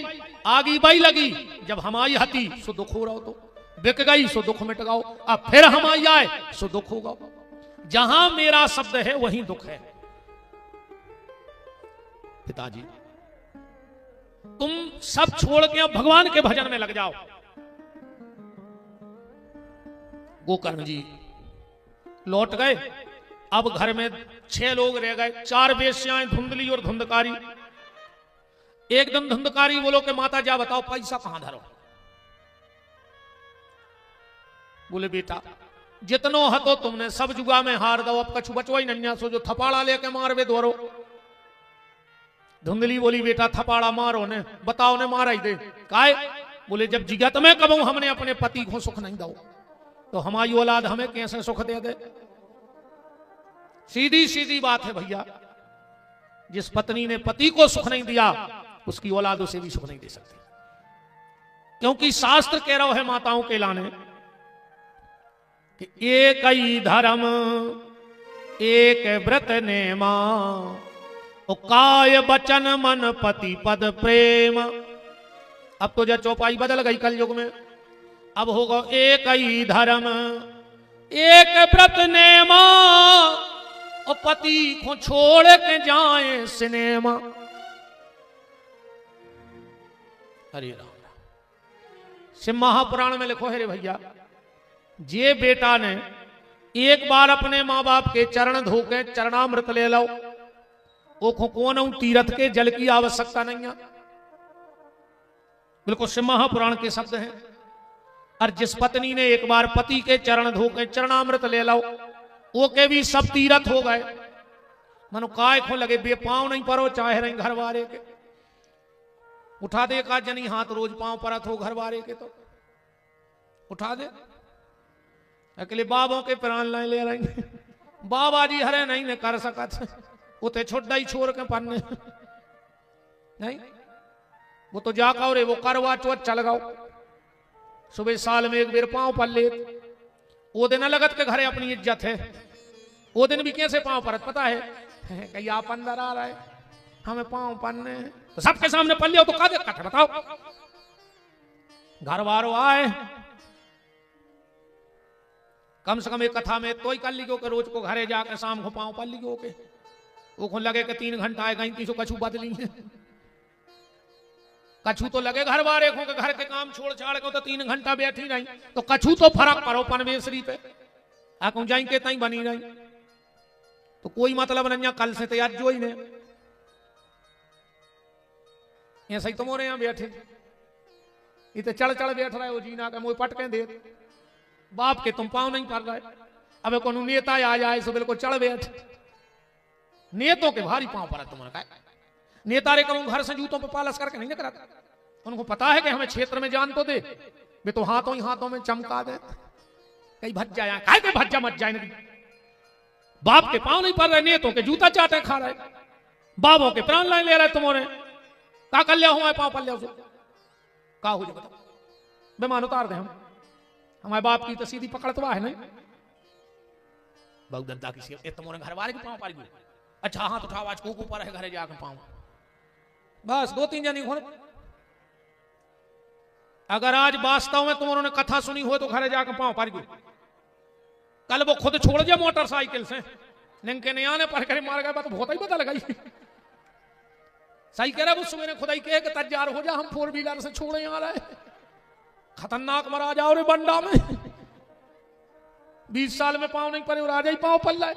Speaker 1: आगी बई लगी, जब हमारी हती सो दुख हो रहा, तो बिक गई सो दुख मिट गाओ, अब फिर हमारी आए सो दुख होगा। जहां मेरा शब्द है वहीं दुख है। पिताजी तुम सब छोड़ के अब भगवान के भजन में लग जाओ। गोकर्ण जी लौट गए। अब घर में 6 लोग रह गए, 4 वेश्याएं, धुंधली और धुंधकारी। एकदम धुंधकारी बोलो कि माता जा बताओ पैसा कहां धरो? बोले बेटा जितनो हतो तुमने सब जुगा में हार दो, अब कछु बचवा ही नहीं, सो जो थपाड़ा लेके मारवे दोरो। धुंधली बोली बेटा थपाड़ा मारो ने, बताओ ने मारा ही दे। काय? बोले जब जिगत में कबू हमने अपने पति को सुख नहीं दो तो हमारी औलाद हमें कैसे सुख दे दे? सीधी सीधी बात है भैया, जिस पत्नी ने पति को सुख नहीं दिया उसकी औलाद उसे भी सुख नहीं दे सकती। क्योंकि शास्त्र कह रहा है माताओं के लाने कि एक ही धर्म एक व्रत नेमा, काय बचन मन पति पद प्रेम। अब तो जब चौपाई बदल गई कल युग में, अब होगा एक ही धर्म एक व्रत नेमा, और पति को छोड़ के जाए सिनेमा। हरे राम। शिव महापुराण में लिखो है रे भैया, जे बेटा ने एक बार अपने माँ बाप के चरण धो के चरणामृत ले लो, वो कौन तीर्थ के जल की आवश्यकता नहीं है। बिल्कुल शिव महापुराण के शब्द हैं। और जिस पत्नी ने एक बार पति के चरण धो के चरणामृत ले लो, वो के भी सब तीर्थ हो गए। मनो काय खो लगे बे पांव नहीं परो चाहे रही घर वाले के, उठा दे का जनी हाथ रोज पांव परत हो घर वाले के, तो उठा दे। अकेले बाबों के प्राण ले रहेंगे, बाबा जी हरे नहीं ने कर सका, उते छोड़ा ही छोड़ के पन्ने नहीं, वो तो जाका और वो करवा चौथ चल गाओ, सुबह साल में एक बेर पांव पल ले, वो दिन लगत के घरे अपनी इज्जत है। वो दिन भी कैसे पांव परत पता है? कहीं आप अंदर आ रहा है हमें पांव पन्ने, तो सबके सामने पल लिया तो का दिक्कत है बताओ? घर वालों आए, कम से कम एक कथा में तो ही कर लियो के रोज को घरे जाके शाम को पांव पल लियो के, वो लगे कि 3 घंटा आए गई तीसो कछु बदली है। कछु तो लगे घर वाले को घर के काम छोड़ छाड़ को तो 3 घंटा बैठी रही, तो कछु तो फर्क पड़ो पनवेसरी पे आकू जाएंगे तई बनी रही, तो कोई मतलब नहीं। कल से तैयार जो ही ने ऐसा ही तुम और यहाँ बैठे, इतने चढ़ चढ़ बैठ रहे हो जीना के मुँह पटके दे, बाप के तुम पाँव नहीं पड़ रहे। अब को नेता आ जाए सो बिल्कुल चढ़ बैठ, नेतों के भारी पाँव पड़ा तुम्हारा का। नेता रे करूं घर से जूतों पे पालस करके नहीं कराता, उनको पता है कि हमें क्षेत्र में जान तो दे, वे तो हाथों ही हाथों में चमका दे, कहीं भज जाए काय के भज्जा मत जाए नहीं। बाप के पांव नहीं पड़ रहे, नेतों के जूता चाटे खा रहे, बाबों के प्राण ले रहे तुम्हारे, का कर लिया हूं पांव पल लिया का हो जाए बताओ? बेमान उतार दे हम, हमारे बाप की तो सीधी पकड़तवा है नहीं, बहुत दद्दा की तुम्हारे घर वाले के पांव पार गए। अच्छा हाथ उठाओ आज को ऊपर है घरे जाकर पांव, बस 2-3 जनी हो। अगर आज वास्तव में तुमने कथा सुनी हो तो घरे जाकर पांव पार गए। कल वो खुद छोड़ जाए मोटरसाइकिल से, निंके ने आने पर करे मार गए, तो बहुत ही पता लगाई। सही कह रहा वो सुबह खुदा ही कहे कि तैयार हो जा, हम 4 व्हीलर से छोड़े आ रहे, खतरनाक मरा जाओ रे बंडा में। 20 साल में पांव नहीं पड़े और आ जाए पांव पल रहा।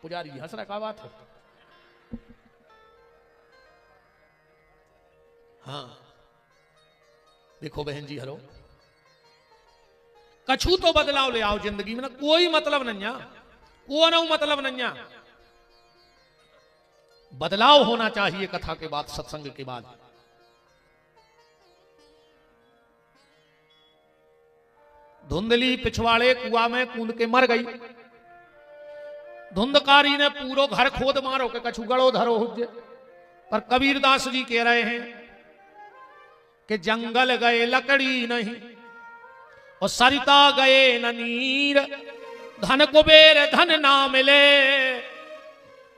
Speaker 1: पुजारी हंस रहा, क्या बात है? हाँ देखो बहन जी, हेलो, कछु तो बदलाव ले आओ जिंदगी में ना, कोई मतलब नहीं, को ना मतलब नहीं। बदलाव होना चाहिए कथा के बाद, सत्संग के बाद। धुंधली पिछवाड़े कुआं में कूद के मर गई, धुंधकारी ने पूरो घर खोद मारो के कछु गड़ो धरो हुजे। पर कबीरदास जी कह रहे हैं कि जंगल गए लकड़ी नहीं और सरिता गए न नीर, धन कुबेर धन ना मिले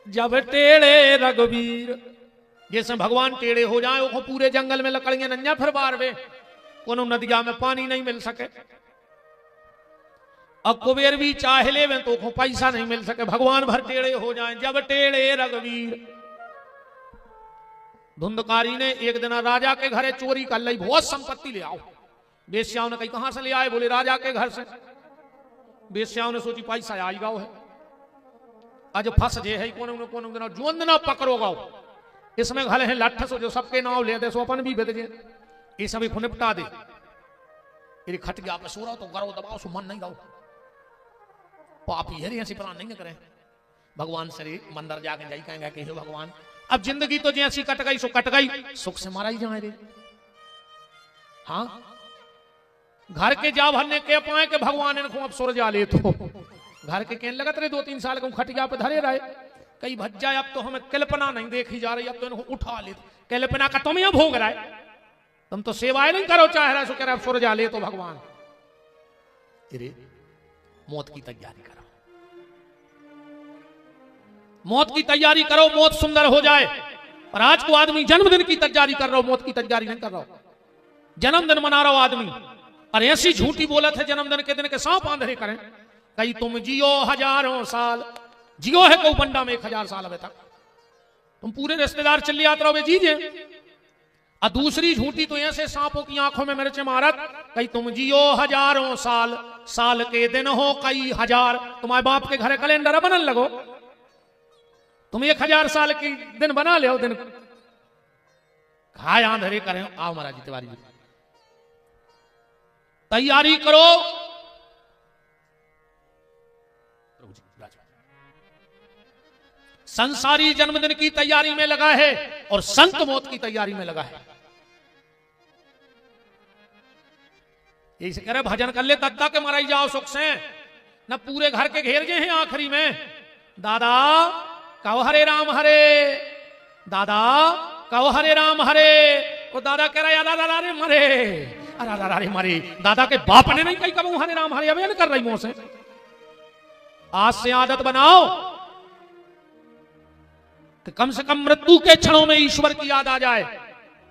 Speaker 1: जब टेढ़े रघुवीर। जैसे भगवान टेढ़े हो जाए वो पूरे जंगल में लकड़ियां नंजा फिर बार वे कोनो नदिया में पानी नहीं मिल सके। अब कुबेर भी चाहे ले तो को पैसा नहीं मिल सके, भगवान भर टेढ़े हो जाए जब टेढ़े रघुवीर। धुंधकारी ने एक दिन राजा के घरे चोरी कर ली, बहुत संपत्ति ले आओ। बेश्याओं ने कही कहां से ले आए? बोले राजा के घर से। बेश्याओं ने सोची पैसा आई गाओ है, आज फंस जे है कोने दिन जुंद ना पकड़ो गाओ। इसमें घले हैं लठ सो जो सबके नाव ले दे सो अपन भी बेद जे ये सभी को निपटा दे। यदि खट गया पे सो रहा तो गरो दबाओ सो मन नहीं गाओ। पापी है ऐसी प्लान नहीं करें। भगवान से मंदिर जाके जाई कहेंगे कि भगवान अब जिंदगी तो जैसी कट गई सो कट गई, सुख से मारा ही जाए रे। हाँ घर के जा भरने के पाए के भगवान इनको अब सुर जा ले तो घर के कहने लगत रहे 2-3 साल को खटिया पे धरे रहे कई भज जाए। अब तो हमें कल्पना नहीं देखी जा रही, अब तो इनको उठा ले। कल्पना का तुम यहां भोग रहा है, तुम तो सेवाएं नहीं करो चाह रहा सो कह रहा सुर जा ले तो भगवान। अरे मौत की तैयारी करो, मौत की तैयारी करो, मौत सुंदर हो जाए। पर आज को आदमी जन्मदिन की तैयारी कर रहा हो, मौत की तैयारी नहीं कर रहा हो। जन्मदिन मना रहा हो आदमी और ऐसी झूठी बोलत है जन्मदिन के दिन के सांप आंधरे करें। कहीं तुम जियो हजारों साल, जियो है को बंडा में 1000 साल अभी तक तुम पूरे रिश्तेदार चले आते रहो जीजे। और दूसरी झूठी तो ऐसे सांपों की आंखों में मिर्च मारत, कहीं तुम जियो हजारों साल, साल के दिन हो कई हजार। तुम्हारे बाप के घरे कैलेंडर बनन लगो, तुम 1000 साल की दिन बना ले दिन खाए आंधरे करें। आओ महाराज जी तिवारी जी तैयारी करो। संसारी जन्मदिन की तैयारी में लगा है और संत मौत की तैयारी में लगा है। यही कह रहे भजन कर ले तत्ता के मराई जाओ सुख से, न पूरे घर के घेर गए हैं आखिरी में। दादा कहो हरे राम हरे, दादा कहो हरे राम हरे। वो दादा कह रहा है दादा रे मरे, अरे मरे। दादा के बाप ने नहीं कही कबू हरे राम हरे, अब कर रही मुंह से। आज से आदत बनाओ कि कम से कम मृत्यु के क्षणों में ईश्वर की याद आ जाए।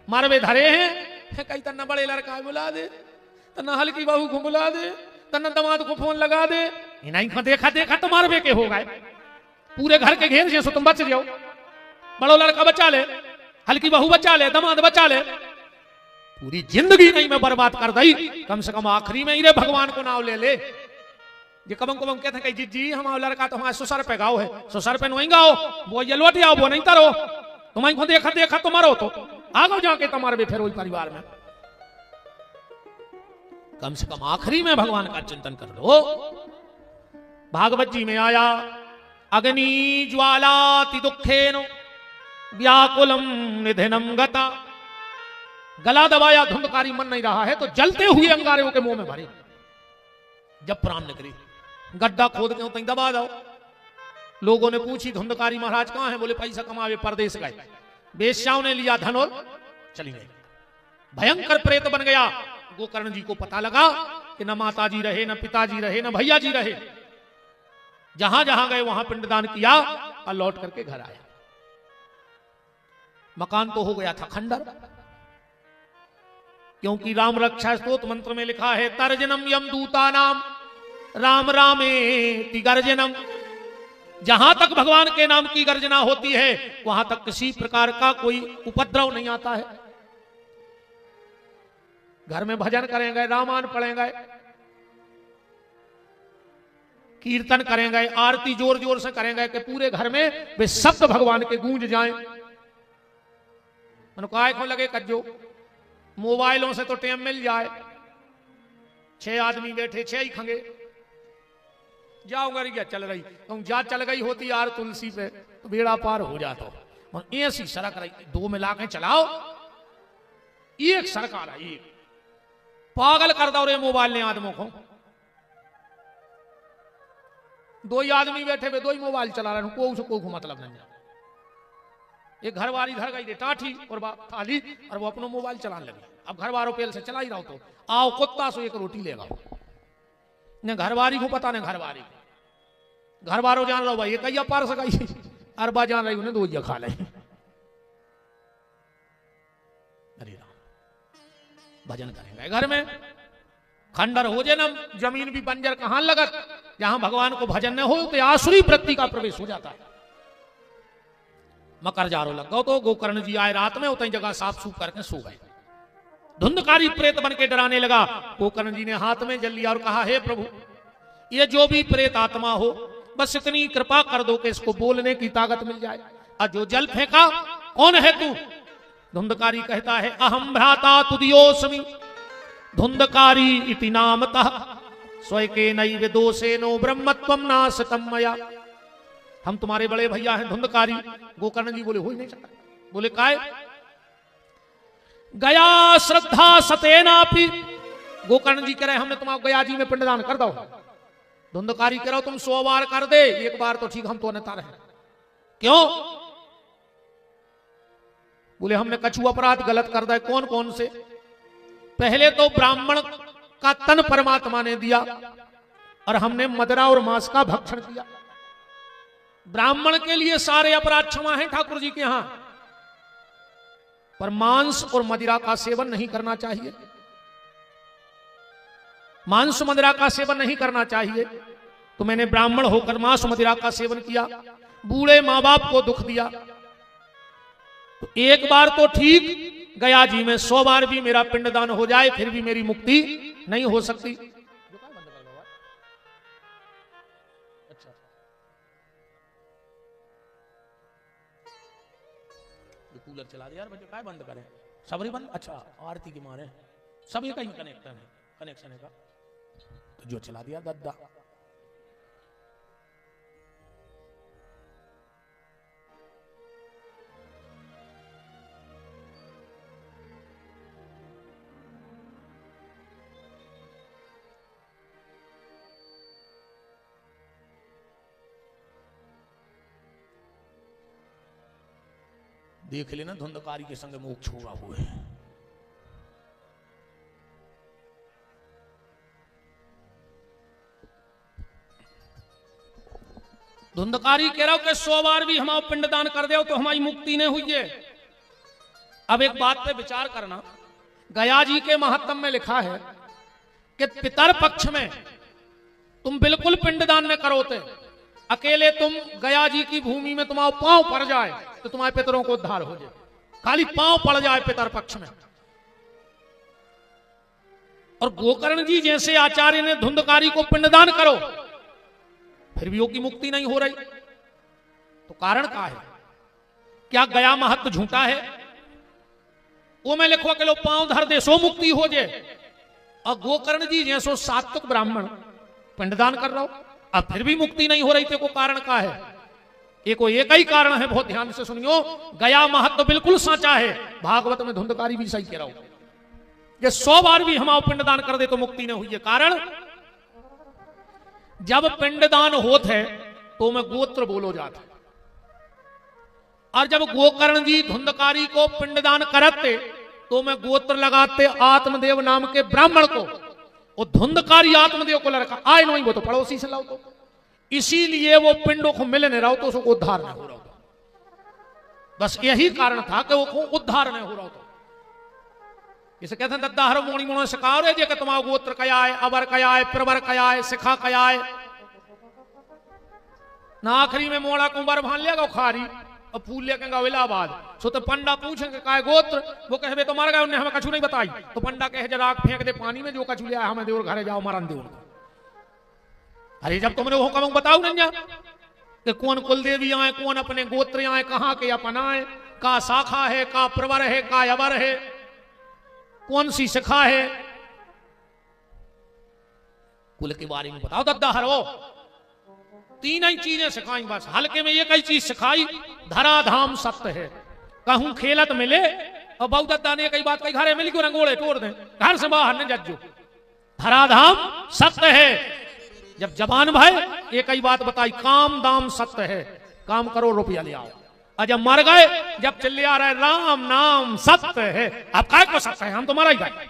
Speaker 1: मारवे धरे हैं कहीं तन्ना बड़े लड़का बुला दे, तन्ना हल्की बहू को बुला दे, तन्ना दमाद को फोन लगा दे। नहीं देखा देखा तो मारवे के हो गए। पूरे घर के घेर जैसो तुम बच जाओ। बड़ो लड़का बचा ले, हल्की बहू बचा ले, दमाद बचा ले, पूरी जिंदगी नहीं मैं बर्बाद कर दी। कम से कम आखिरी में ही रे भगवान को नाव ले ले। ये कबम कबम कहते हैं जी हमारा लड़का तो हमारे ससुर पे गाओ है, ससुर पे नहीं गाओ, वो ये लौट आओ, वो नहीं तरो। तुम्हारी को देखा देखा तो मरो तो आगो जाके तुम्हारे भी फिर वही परिवार में। कम से कम आखिरी में भगवान का चिंतन कर लो। भागवत जी में आया अग्नि ज्वालाति दुखेनो व्याकुलम निधनम गता। गला दबाया, धुंधकारी मन नहीं रहा है तो जलते हुए अंगारे के मुंह में भरे। जब प्राण निकले गड्ढा खोद के तक दबा दो। लोगों ने पूछी धुंधकारी महाराज कहां है? बोले पैसा कमावे परदेश गए। बेश्याओं ने लिया धन और चली गई। भयंकर प्रेत बन गया। गोकर्ण जी को पता लगा कि न माता जी रहे, न पिताजी रहे, न भैया जी रहे। जहां जहां गए वहां पिंडदान किया और लौट करके घर आया। मकान तो हो गया था खंडर, क्योंकि राम रक्षा स्तोत्र मंत्र में लिखा है तर्जनम यम दूता नाम राम रामे गर्जनम। जहां तक भगवान के नाम की गर्जना होती है वहां तक किसी प्रकार का कोई उपद्रव नहीं आता है। घर में भजन करेंगे, रामायण पढ़ेंगे, कीर्तन करेंगे, आरती जोर जोर से करेंगे कि पूरे घर में वे शब्द भगवान के गूंज जाएं। काय को लगे कज्जो मोबाइलों से तो टाइम मिल जाए। 6 आदमी बैठे 6 ही खंगे जाओ गरिया चल रही तुम जा चल गई होती यार तुलसी पे तो बेड़ा पार हो जाता। ऐसी सड़क रही 2 मिला के चलाओ, एक सड़क आ रही, पागल कर दो रे मोबाइल ने आदमों को। दो ही आदमी बैठे हुए, दो ही मोबाइल चला रहे हैं, कोई मतलब नहीं है। एक घर वाली घर गई टाठी और थाली और वो अपना मोबाइल चलाने लगी। अब घर वालों पेल से चला ही रहा तो आओ कुत्ता सो एक रोटी लेगा, न घर वाली को पता न घर वाली को। घर वालों जान रहा भाई ये कहीं पार सकाई, अरबा जान रही उन्हें दो ही खा ले। अरे राम, भजन करेंगे घर में, खंडर हो जाए ना जमीन भी बंजर कहां लगत। जहां भगवान को भजन न हो तो आसुरी वृत्ति का प्रवेश हो जाता है। मकर जारो लग गो तो गोकर्ण जी आए रात में, उतनी जगह साफ सूफ करके सो गए। धुंधकारी प्रेत बन के डराने लगा। गोकर्ण जी ने हाथ में जल लिया और कहा, हे प्रभु, ये जो भी प्रेत आत्मा हो बस इतनी कृपा कर दो कि इसको बोलने की ताकत मिल जाए। और जो जल फेंका, कौन है तू? धुंधकारी कहता है, अहम भ्राता तुदियोस्मि धुंधकारी इति नामतः स्वयके नैव दोषेनो ब्रह्मत्वं नाशतम मया। हम तुम्हारे बड़े भैया हैं धुंधकारी। गोकर्ण जी बोले, हो ही नहीं सकता। बोले, काय? गया श्रद्धा सतेनापि। गोकर्ण जी कह रहे, हमने तुम्हारा गया जी में पिंडदान कर दो। धुंधकारी कह रहा, तुम 100 बार कर दे, एक बार तो ठीक, हम तो अन्यथा रहे। क्यों? बोले, हमने कछु अपराध गलत कर दिया। कौन कौन से? पहले तो ब्राह्मण का तन परमात्मा ने दिया और हमने मदरा और मांस का भक्षण किया। ब्राह्मण के लिए सारे अपराध क्षमा हैं ठाकुर जी के यहां, पर मांस और मदिरा का सेवन नहीं करना चाहिए। मांस मदिरा का सेवन नहीं करना चाहिए। तो मैंने ब्राह्मण होकर मांस मदिरा का सेवन किया, बूढ़े मां बाप को दुख दिया। तो एक बार तो ठीक, गया जी में 100 बार भी मेरा पिंडदान हो जाए फिर भी मेरी मुक्ति नहीं हो सकती। अच्छा, कूलर चला दिया यार, बच्चे काय बंद करें? सबरी बंद। अच्छा, आरती के मारे सब ये कहीं कनेक्शन है का, तो जो चला दिया दद्दा। देख लेना धुंधकारी के संग मोक्ष हुआ हुआ है। धुंधकारी कह रहा हूं कि 100 बार भी हम पिंडदान कर दो तो हमारी मुक्ति नहीं हुई है। अब एक बात पे विचार करना, गया जी के महात्म में लिखा है कि पितर पक्ष में तुम बिल्कुल पिंडदान न करोते, अकेले तुम गया जी की भूमि में तुम्हारा पांव पड़ जाए तो तुम्हारे पितरों को उद्धार हो जाए। खाली पांव पड़ जाए पितर पक्ष में। और गोकर्ण जी जैसे आचार्य ने धुंधकारी को पिंडदान करो, फिर भी योगी मुक्ति नहीं हो रही। तो कारण क्या है? क्या गया महत्व झूठा है? वो मैं लिखवा के लो पांव धर दे सो मुक्ति हो जाए, और गोकर्ण जी जैसो सात्विक ब्राह्मण पिंडदान कर रहा हो अब फिर भी मुक्ति नहीं हो रही थी। को कारण क्या है? एक ही कारण है, बहुत ध्यान से सुनियो। गया महत्व बिल्कुल साचा है, भागवत में धुंधकारी भी सही कह रहा हूं। ये 100 बार भी हम पिंडदान कर दे तो मुक्ति नहीं हुई है। कारण, जब पिंडदान होते तो मैं गोत्र बोलो जाता, और जब गोकर्ण जी धुंधकारी को पिंडदान करते तो मैं गोत्र लगाते आत्मदेव नाम के ब्राह्मण को, और धुंधकारी आत्मदेव को लड़का आए नहीं, वो तो पड़ोसी से लाओ। तो इसीलिए वो पिंडों को मिल नहीं रहा तो उसको उद्धार नहीं हो रहा था। बस यही कारण था कि वो उद्धार नहीं हो रहा था। इसे कहते हैं दद्दा हर मोणी मोणो सिखाओ रे जे कि तुम्हारा गोत्र कया है, अबर कया है, प्रवर कया है, सिखा कया है। ना आखिरी में मोड़ा कुंवर भान लिया खारी और फूल लेके गए इलाहाबाद। सो तो पंडा पूछेंगे काय गोत्र, वो कहे तो मर गए, उन्हें हमें कछु नहीं बताई। तो पंडा कहे जरा फेंक दे पानी में, जो कछु लिया हमें देवर घरे जाओ मरन दे उनको। अरे जब तुमने वो कम बताओ नहीं कि कौन कुल देवी आए, कौन अपने गोत्र आए, कहाँ के अपन आए, का शाखा है, का प्रवर है, का अबर है, कौन सी शिखा है, कुल के बारे में बताओ दद्दा हरो। 3 ही चीजें सिखाई बस, हल्के में एक ही चीज सिखाई, धराधाम सत्य है। कहूं खेलत मिले, और बहु दद्दा ने कई बात कही, घरे मिली क्यों रंगोड़े तोड़ दें, घर से बाहर न जज्जो। धराधाम सत्य है, जब जबान भाई एक ही बात बताई, काम दाम सत्य है, काम करो रुपया ले आओ। और जब मर गए, जब चिल्ले आ रहा है राम नाम सत्य है, अब काय को सत्य है, हम तो मरा ही गए।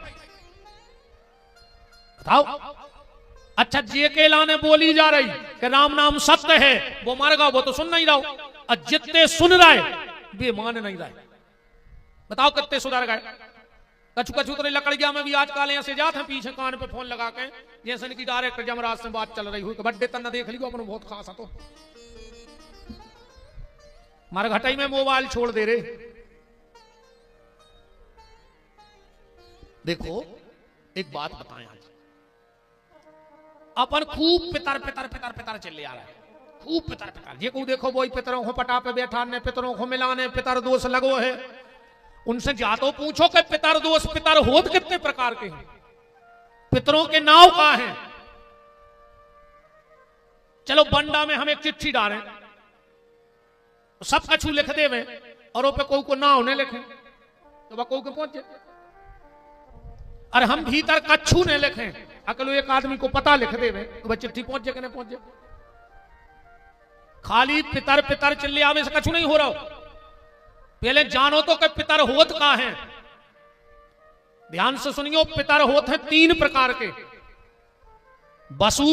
Speaker 1: बताओ। अच्छा जे के लाने बोली जा रही कि राम नाम सत्य है, वो मर गया, वो तो सुन नहीं रहा। और जितने सुन रहे वे मान नहीं रहे। बताओ कितने सुधर गए। कछु कछु तो लकड़िया में भी आजकल ऐसे जाते हैं पीछे कान पे फोन लगा के, जैसे कि डायरेक्ट जमराज से बात चल रही हुई, बड्डे तन्ना देख लियो अपने बहुत खास है। तो मरघटाई में मोबाइल छोड़ दे रहे। देखो एक बात बताएं, आज अपन खूब पितर पितर पितर पितर चले आ रहा है, खूब पितर पितर। जे को देखो वही पितरों को पटा पे बैठाने, पितरों को मिलाने, पितर दोष लगो है। उनसे जा तो पूछो कि पितर दोष पितर होत कितने प्रकार के हैं, पितरों के नाव कहां हैं। चलो बंडा में हम एक चिट्ठी डालें, सब कछु लिख दे में, और पे कोई को नाव ने लिखे तो वह कोई को पहुंचे। अरे हम भीतर कछु ने लिखे, अकलो एक आदमी को पता लिख दे में तो वह चिट्ठी पहुंचे कि नहीं पहुंचे। खाली पितर पितर चिल्ले आवे से कछु नहीं हो रहा। पहले जानो तो कि पितर होत का है। ध्यान से सुनियो, पितर होत है 3 प्रकार के, वसु,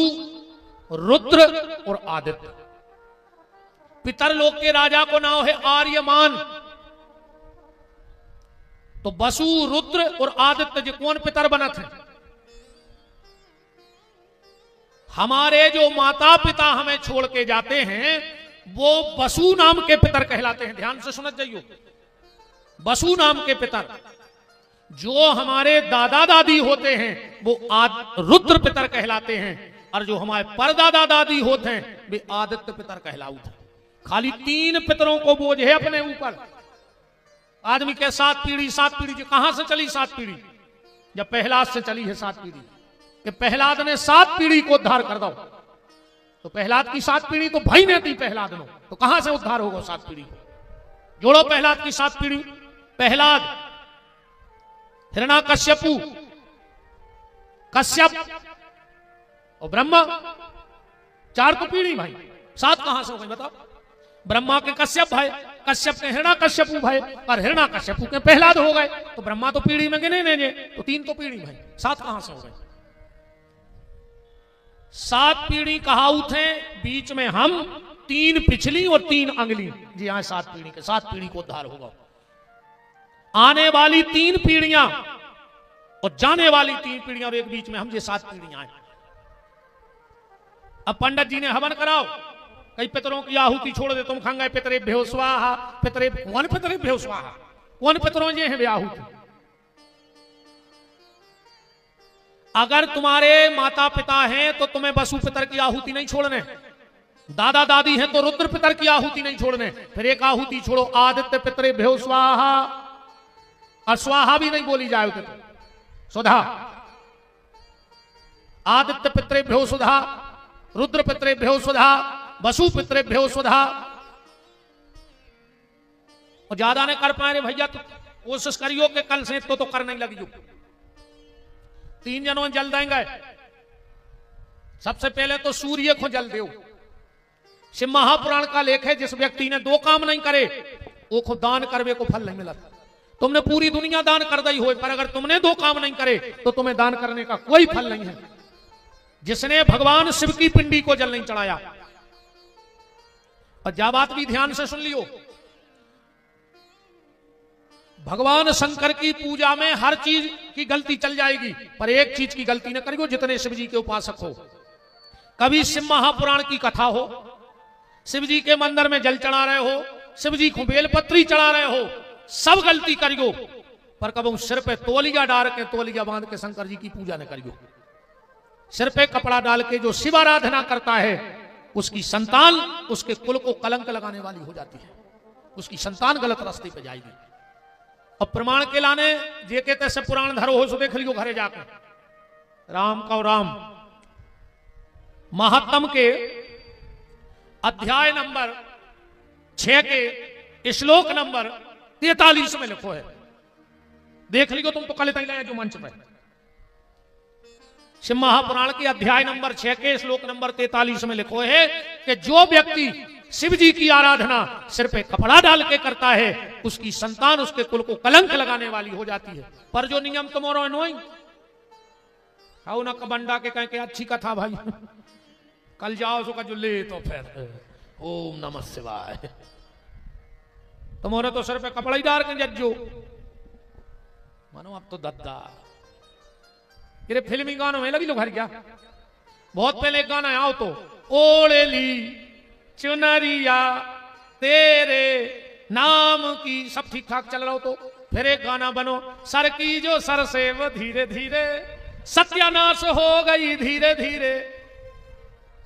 Speaker 1: रुद्र और आदित्य। पितर लोक के राजा को नाम है आर्यमान। तो वसु, रुद्र और आदित्य जी कौन पितर बनत है। हमारे जो माता पिता हमें छोड़ के जाते हैं वो वसु नाम के पितर कहलाते हैं। ध्यान से सुनत जाइयो, वसु नाम के पितर। जो हमारे दादा दादी होते हैं वो रुद्र पितर कहलाते हैं, और जो हमारे परदादा दादी होते हैं वे आदित्य पितर कहलाते हैं। खाली 3 पितरों को बोझ है अपने ऊपर। आदमी के 7 पीढ़ी 7 पीढ़ी कहां से चली 7 पीढ़ी, जब प्रहलाद से चली है 7 पीढ़ी। कि प्रहलाद ने 7 पीढ़ी को उद्धार कर दो, तो प्रहलाद की 7 पीढ़ी तो भाई ने थी प्रहलाद ने, तो कहां से उद्धार होगा 7 पीढ़ी। जोड़ो प्रहलाद की 7 पीढ़ी, प्रहलाद, हिरण्याकश्यपु, कश्यप और ब्रह्मा। 4 तो पीढ़ी भाई, 7 कहां से हो गई बताओ। ब्रह्मा के कश्यप भाई, कश्यप के हिरण्याकश्यपु भाई, और हिरण्याकश्यपु के प्रहलाद हो गए। तो ब्रह्मा तो पीढ़ी में गिने नहीं, तो 3 तो पीढ़ी भाई, 7 कहां से हो गए। 7 पीढ़ी कहाउत है, बीच में हम 3 पिछली और 3 अगली। जी हाँ, 7 पीढ़ी के 7 पीढ़ी को उद्धार होगा। आने वाली 3 पीढ़ियां और जाने वाली 3 पीढ़ियां, और एक बीच में हम, ये 7 पीढ़ियां हैं। अब पंडित जी ने हवन कराओ, कई पितरों की आहुति छोड़ दे, तुम खंगे पितरे भ्यो स्वाहा, पितरे कौन पितरे भ्यो स्वाहा, कौन पितरों ये हैं आहुति। अगर तुम्हारे माता पिता हैं तो तुम्हें वसु पितर की आहुति नहीं छोड़ने, दादा दादी हैं तो रुद्र पितर की आहुति नहीं छोड़ने। फिर एक आहुति छोड़ो, आदित्य पितरे भ्यो स्वाहा, और स्वाहा भी नहीं बोली जाए तो सुधा। आदित्य पितरे भ्यो सुधा, रुद्र पितरे भ्यो सुधा, वसु पितरे भ्यो सुधा। और ज्यादा नहीं कर पाए भैया तो कोशिश करियो कि कल से तो कर नहीं लगी। 3 जनों जल देंगे। सबसे पहले तो सूर्य को जल दो। शिव महापुराण का लेख है, जिस व्यक्ति ने 2 काम नहीं करे वो खुद दान करवे को फल नहीं मिला। तुमने पूरी दुनिया दान कर दी हो, पर अगर तुमने 2 काम नहीं करे तो तुम्हें दान करने का कोई फल नहीं है। जिसने भगवान शिव की पिंडी को जल नहीं चढ़ाया। और जा बात भी ध्यान से सुन लियो, भगवान शंकर की पूजा में हर चीज की गलती चल जाएगी, पर एक चीज की गलती न करियो। जितने शिव जी के उपासक हो, कभी शिव महापुराण की कथा हो, शिव जी के मंदिर में जल चढ़ा रहे हो, शिव जी को बेलपत्री चढ़ा रहे हो, सब गलती करियो, पर कभी सिर पे तोलिया डाल के, तोलिया बांध के शंकर जी की पूजा न करियो। सिर पे कपड़ा डाल के जो शिव आराधना करता है उसकी संतान उसके कुल को कलंक लगाने वाली हो जाती है, उसकी संतान गलत रास्ते पे जाएगी। और प्रमाण के लाने जे के तैसे पुराण धरो हो सो देख लियो घरे जाकर। राम का राम महात्म के अध्याय नंबर 6 के श्लोक नंबर 43 में लिखो है, देख लियो तुम तो कल तक जो मंच पर। शिव महापुराण के अध्याय नंबर 6 के श्लोक नंबर 43 में लिखो है कि जो व्यक्ति शिव जी की आराधना सिर पे कपड़ा डाल के करता है उसकी संतान उसके कुल को कलंक लगाने वाली हो जाती है। पर जो नियम तुम्हारो नोई आओ ना कबंडा के कहें के अच्छी कथा भाई कल जाओ सो का जो ले तो फिर ओम नमः शिवाय तुम्हारे तो सिर पे कपड़ा ही डाल के जज्जो मानो अब तो दद्दा ये फिल्मी गानों में लगी लो घर क्या बहुत पहले एक गाना आओ तो ओढ़े ली चुनरिया तेरे नाम की सब ठीक ठाक चल रहा हो तो फिर एक गाना बनो सर की जो सर से वो धीरे धीरे सत्यानाश हो गई धीरे धीरे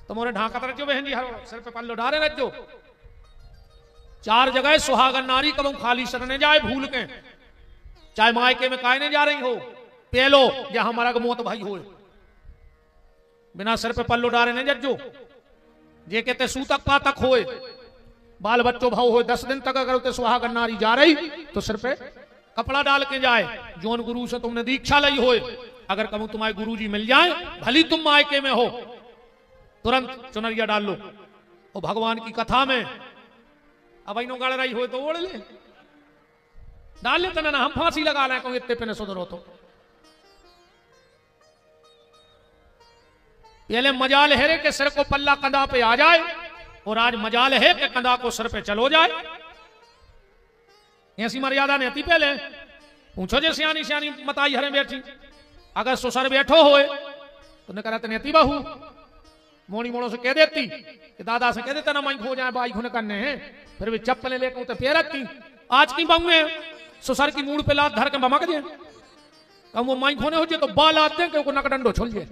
Speaker 1: तुम्हारे ढाका रखो बहन जी हर सिर पे पल्लो डारे रखो 4 जगह सुहागन नारी कब खाली सरने जाए भूल के चाहे मायके में कायने जा रही हो पेलो या हमारा मौत भाई हो बिना सिर पे पल्लो डारे ने जज्जो जे कहते सूतक पातक होए बाल बच्चों भाव हो 10 दिन तक अगर उते सुहागन नारी जा रही तो सिर पे कपड़ा डाल के जाए जोन गुरु से तुमने दीक्षा ली होए अगर कहूं तुम्हारे गुरु जी मिल जाए भली तुम मायके में हो तुरंत चुनरिया डाल लो और भगवान की कथा में अब इनो गाड़ रही हो तो ओढ़ ले डाल लेते ना हम फांसी लगा रहे हैं इतने पे सुधरो तो पहले मजाल है कि सिर को पल्ला कंधा पे आ जाए और आज मजाल है कि कंधा को सिर पे चलो जाए ऐसी मर्यादा नहीं थी पहले पूछो जे सियानी सियानी मताई हरे बैठी अगर सुसर बैठो होए तो ने कहते नेती बहू मोड़ी मोड़ों से कह देती कि दादा से कह देते ना माइक हो जाए बाइक होने करने हैं फिर भी चप्पलें लेकर तो पैर रखती आज की बहू सुसर की मूड पे लात धर के बमक दिए अब वो माइक होने हो जाए तो बाल आते हैं कि नकडंडो छोल जाए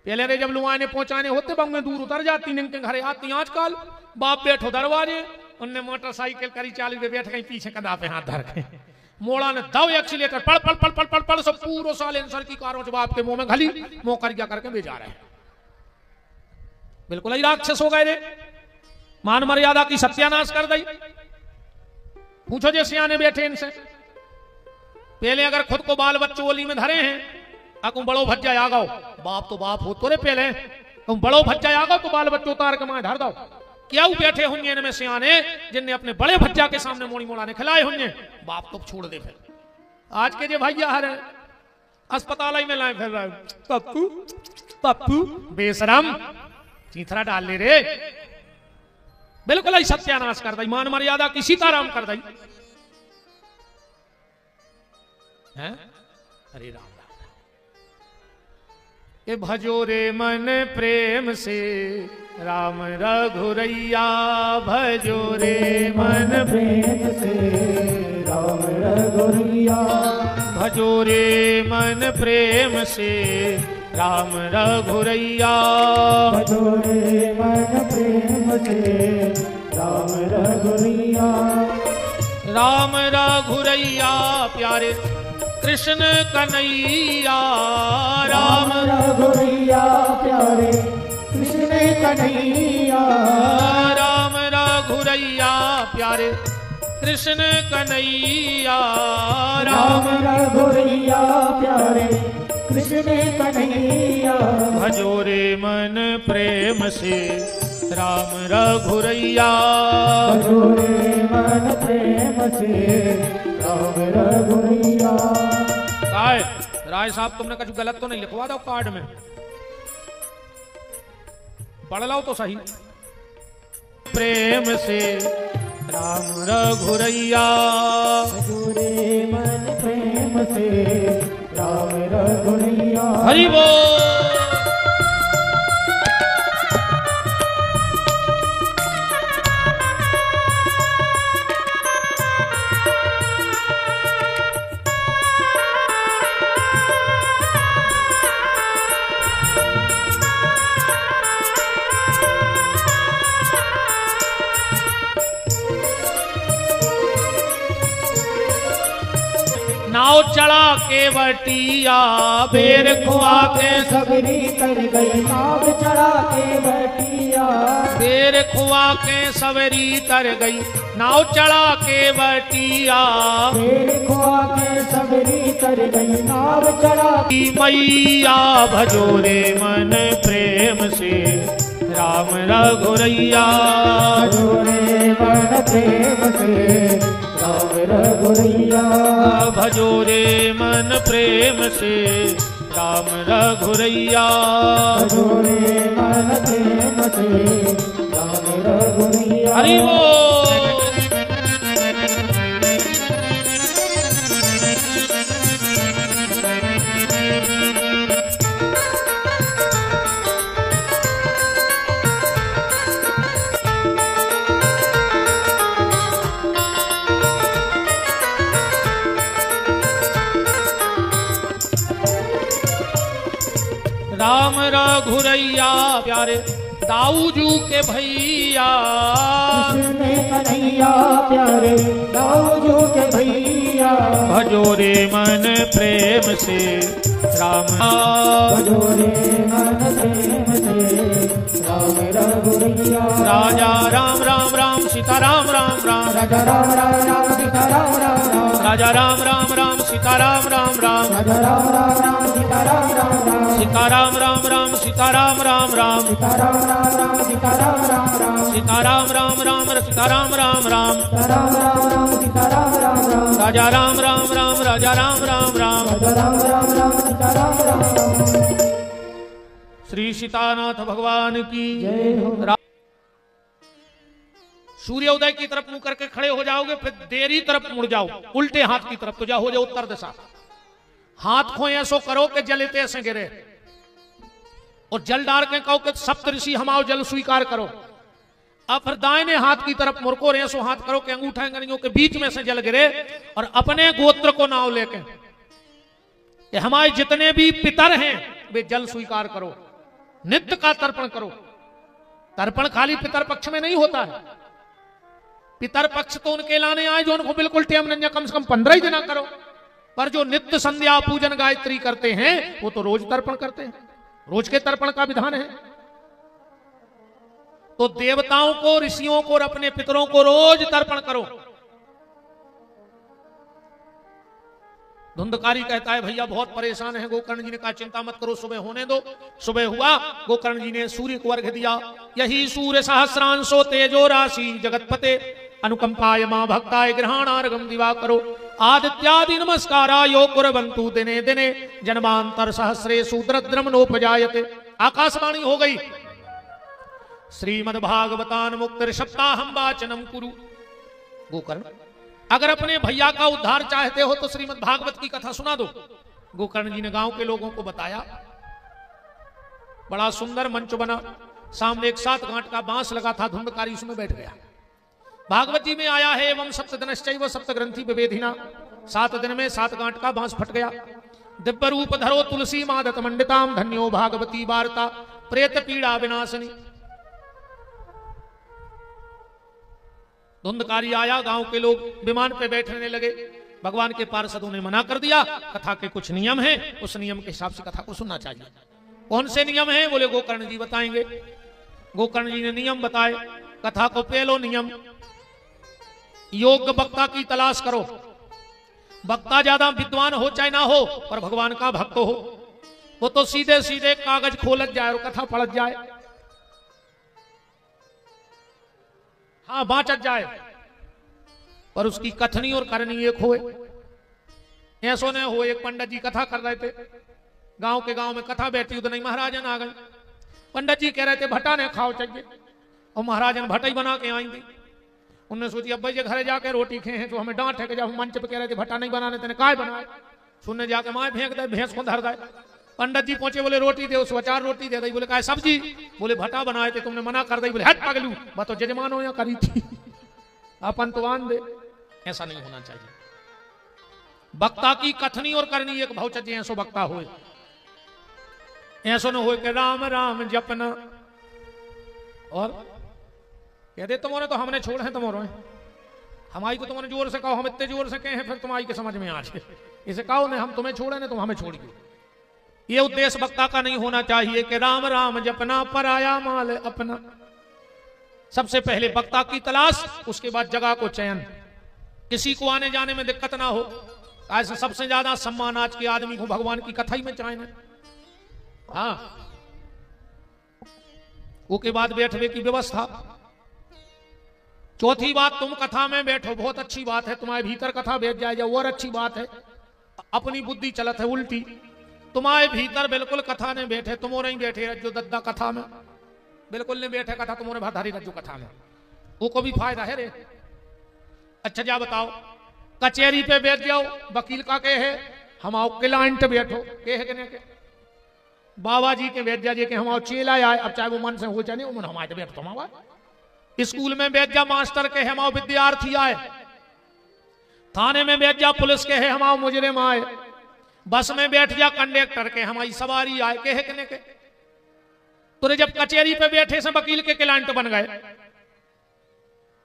Speaker 1: पहले रे जब लुआने पहुंचाने होते बम में दूर उतर जाती निंके घरे आती आजकल बाप बैठो दरवाजे उनने मोटरसाइकिल करी चाली पे बैठ गई पीछे कंधा पे हाथ धर के मोड़ा ने दव एक्सीलेटर पड़ पड़ पड़ पड़ पड़ पड़ सब पूरा साइलेंसर की कारों से बाप के मुंह में घली मुंह कर क्या करके भेजा रहे बिल्कुल ही राक्षस हो गए रे मान मर्यादा की सत्यानाश कर दी पूछो जे सियाने बैठे इनसे पहले अगर खुद को बाल बच्चों ओली में धरे हैं अकुम बड़ो भज्जा आ गो बाप तो बाप हो तो रे पहले तुम बड़ो भज्जा आ गो तो बाल बच्चों उतार के माए धर दो क्या बैठे होंगे इनमें सियाने जिनने अपने बड़े भज्जा के सामने मोड़ी मोड़ा ने खिलाए होंगे बाप तो छोड़ दे फिर आज के जो भैया हर अस्पताल में लाए फिर पप्पू पप्पू बेशरम चीथरा डाल ले रे बिल्कुल ही सत्यानाश कर दी मान मर्यादा की सीताराम कर दी है हरे राम के भजो रे मन प्रेम से राम रघुरैया भजो रे मन
Speaker 2: प्रेम से राम रघुरैया
Speaker 1: भजो रे मन प्रेम से राम रघुरैया
Speaker 2: भजो रे मन प्रेम से राम रघुरैया
Speaker 1: राम रघुरैया प्यारे कृष्ण कन्हैया
Speaker 2: राम रघुरैया प्यारे कृष्ण कन्हैया
Speaker 1: राम रघुरैया प्यारे कृष्ण कन्हैया
Speaker 2: राम रघुरैया प्यारे कृष्ण कन्हैया
Speaker 1: भजो रे मन प्रेम से राम रघुरैया
Speaker 2: भजो रे मन प्रेम से राम रघुरैया
Speaker 1: राय साहब तुमने कुछ गलत तो नहीं लिखवा दो कार्ड में पढ़ लो तो सही प्रेम से राम रघुरैया
Speaker 2: भजो रे मन प्रेम से राम रघुरैया
Speaker 1: हरि बोल नाव चढ़ा के बटिया बेर खुआ के
Speaker 2: सबरी कर गई नाव चढ़ा के बटिया गुरैया
Speaker 1: शेर खुआ के सवेरी तर गई नाव चढ़ा के बटिया
Speaker 2: शेर खुआ के सबरी कर गई नाव चढ़ा
Speaker 1: की मैया भजोरे मन प्रेम से राम रघुरैया
Speaker 2: भजोरे मन प्रेम से राम रघुरैया
Speaker 1: भजोरे मन प्रेम से राम रघुरैया
Speaker 2: भजोरे मन प्रेम से राम रघुरैया
Speaker 1: हरि बोल। राम रघुरैया प्यारे दाऊजू के भैया
Speaker 2: कृष्ण कन्हैया प्यारे दाऊजू के भैया
Speaker 1: भजोरे मन प्रेम से राम
Speaker 2: भजोरे मन प्रेम से राम रघुरैया
Speaker 1: राजा राम राम राम सीता राम राम राम
Speaker 2: राजा राम राम राम सीता राम राम राम
Speaker 1: राजा राम राम राम सीता राम राम राम
Speaker 2: राजा राम राम राम सीता राम राम राम
Speaker 1: सीता राम राम राम सीता राम राम राम
Speaker 2: सीता राम राम राम सीता राम राम राम
Speaker 1: सीता राम राम राम सीता राम राम राम
Speaker 2: सीता राम राम राम सीता राम राम राम
Speaker 1: राजा राम राम राम राजा राम राम राम
Speaker 2: राजा राम राम राम सीता राम राम राम
Speaker 1: श्री सीतानाथ भगवान की
Speaker 2: जय हो।
Speaker 1: सूर्योदय की तरफ मुंह करके खड़े हो जाओगे, फिर देरी तरफ मुड़ जाओ उल्टे हाथ की तरफ, तो जा हो जाओ उत्तर दिशा। हाथ को ऐसो करो कि जलते ऐसे गिरे, और जल डाल के कहो कि सप्त ऋषि हमाओ जल स्वीकार करो। अब फिर दाहिने हाथ की तरफ मुड़को ऐसो हाथ करो कि अंगूठा अंगनियों के बीच में से जल गिरे, और अपने गोत्र को नाव लेके कि हमारे जितने भी पितर हैं वे जल स्वीकार करो, नित्य का तर्पण करो। तर्पण खाली पितर पक्ष में नहीं होता है, पितर पक्ष तो उनके लाने आए जो उनको बिल्कुल टेम नंजा कम से कम 15 ही दिन करो, पर जो नित्य संध्या पूजन गायत्री करते हैं वो तो रोज तर्पण करते हैं, रोज के तर्पण का विधान है। तो देवताओं को, ऋषियों को और अपने पितरों को रोज तर्पण करो। धुंधकारी कहता है भैया बहुत परेशान है। गोकर्ण जी ने कहा चिंता मत करो, सुबह होने दो। सुबह हुआ, गोकर्ण जी ने सूर्य को अर्घ्य दिया। यही सूर्य सहस्रांशो तेजो राशि जगतपते अनुकंपाय मां भक्ताय ग्रहणार्घम दिवा करो। आदित्यादि नमस्कारा यो कुर्वन्तु दिने दिने जन्मांतर सहस्रेषु दरिद्रम नोपजायते। आकाशवाणी हो गई। श्रीमद्भागवतान मुक्तिर सप्ताहम वाचनम कुरु। गोकर्ण अगर अपने भैया का उद्धार चाहते हो तो श्रीमद् भागवत की कथा सुना दो। गोकर्ण जी ने गांव के लोगों को बताया। बड़ा सुंदर मंच बना, सामने एक 7 गांठ का बांस लगा था। धुंधकारी उसमें बैठ गया। भागवत जी में आया है एवं सप्तदिनश्चैव सप्तग्रंथि विभेदिना। 7 दिन में 7 गांठ का बांस फट गया। दिव्य रूप धरो तुलसी मादत मंडिताम धन्यो भागवती वार्ता प्रेत पीड़ा विनाशनी। धुंधकारी आया, गांव के लोग विमान पे बैठने लगे। भगवान के पार्षदों ने मना कर दिया। कथा के कुछ नियम हैं, उस नियम के हिसाब से कथा को सुनना चाहिए। कौन से नियम हैं? बोले गोकर्ण जी बताएंगे। गोकर्ण जी ने नियम बताए। कथा को पहलो नियम, योग्य वक्ता की तलाश करो। वक्ता ज्यादा विद्वान हो चाहे ना हो, पर भगवान का भक्त हो। वो तो सीधे सीधे कागज खोलत जाए और कथा पढ़त जाए, हाँ बांचत जाए, पर उसकी कथनी और करनी एक होए। ऐसो ने हो, एक पंडित जी कथा कर रहे थे। गांव के गांव में कथा बैठी, उधर नहीं महाराजन आ गए। पंडित जी कह रहे थे भट्टा ने खाओ चाहिए, और महाराजन भट्टा ही बना के आएंगे। उन्होंने सोची अब भाई जे घरे जाके रोटी खे हैं तो हमें डांट है कि जब मंच पे कह रहे थे भट्टा नहीं बनाने, तेने काय बनाए। सुनने जाके माए फेंक दे, भैंस को धर दे। पंडित जी पहुंचे, बोले रोटी दे, उस 4 रोटी दे दी। बोले काय सब्जी? बोले भट्टा बनाए थे, तुमने मना कर दी। बोले हट पगलू, बात तो जजमान हो या करी थी, अपन तो आन दे। ऐसा नहीं होना चाहिए। वक्ता की कथनी और करनी एक भाव चाहिए। ऐसो वक्ता हो, ऐसो न हो कि राम राम जपना और कह दे तुम्हारे तो हमने छोड़ है, तुम्हारे हमारी तो तुमने जोर से कहो, हम इतने जोर से कहे हैं, फिर तुम्हारी के समझ में आ जाए। इसे कहो ने हम तुम्हें छोड़े ने तुम हमें छोड़िए। ये उद्देश्य वक्ता का नहीं होना चाहिए कि राम राम जपना पराया माल अपना। सबसे पहले वक्ता की तलाश, उसके बाद जगह को चयन। किसी को आने जाने में दिक्कत ना हो। ऐसे सबसे ज्यादा सम्मान आज के आदमी को भगवान की कथा ही में चाहिए। हाँ, उसके बाद बैठने की व्यवस्था। चौथी बात, तुम कथा में बैठो, बहुत अच्छी बात है, तुम्हारे भीतर कथा बैठ जाए और अच्छी बात है। अपनी बुद्धि चलत है उल्टी, तुम्हारे भीतर बिल्कुल कथा ने बैठे, तुम नहीं बैठे रज्जो दद्दा कथा में, बिल्कुल नहीं बैठे कथा तुम्हारे भाधारी रज्जो कथा में, वो को भी फायदा है रे। अच्छा जा बताओ, कचहरी पे बैठ जाओ, वकील का के है हम आओ क्लाइंट बैठो, के है के बाबा जी के बैठ जाइए कि हम आओ चेला आए, अब चाहे वो मन से हो चाहे नहीं, हमारे बैठ तो हमारा। स्कूल में बैठ जा मास्टर के है हम आओ विद्यार्थी आए, थाने में बैठ जा पुलिस के है हम आओ मुजरिम आए, बस में बैठ जा कंडक्टर के हमारी सवारी आए, के है के तो जब कचहरी पे बैठे से वकील के क्लाइंट बन गए,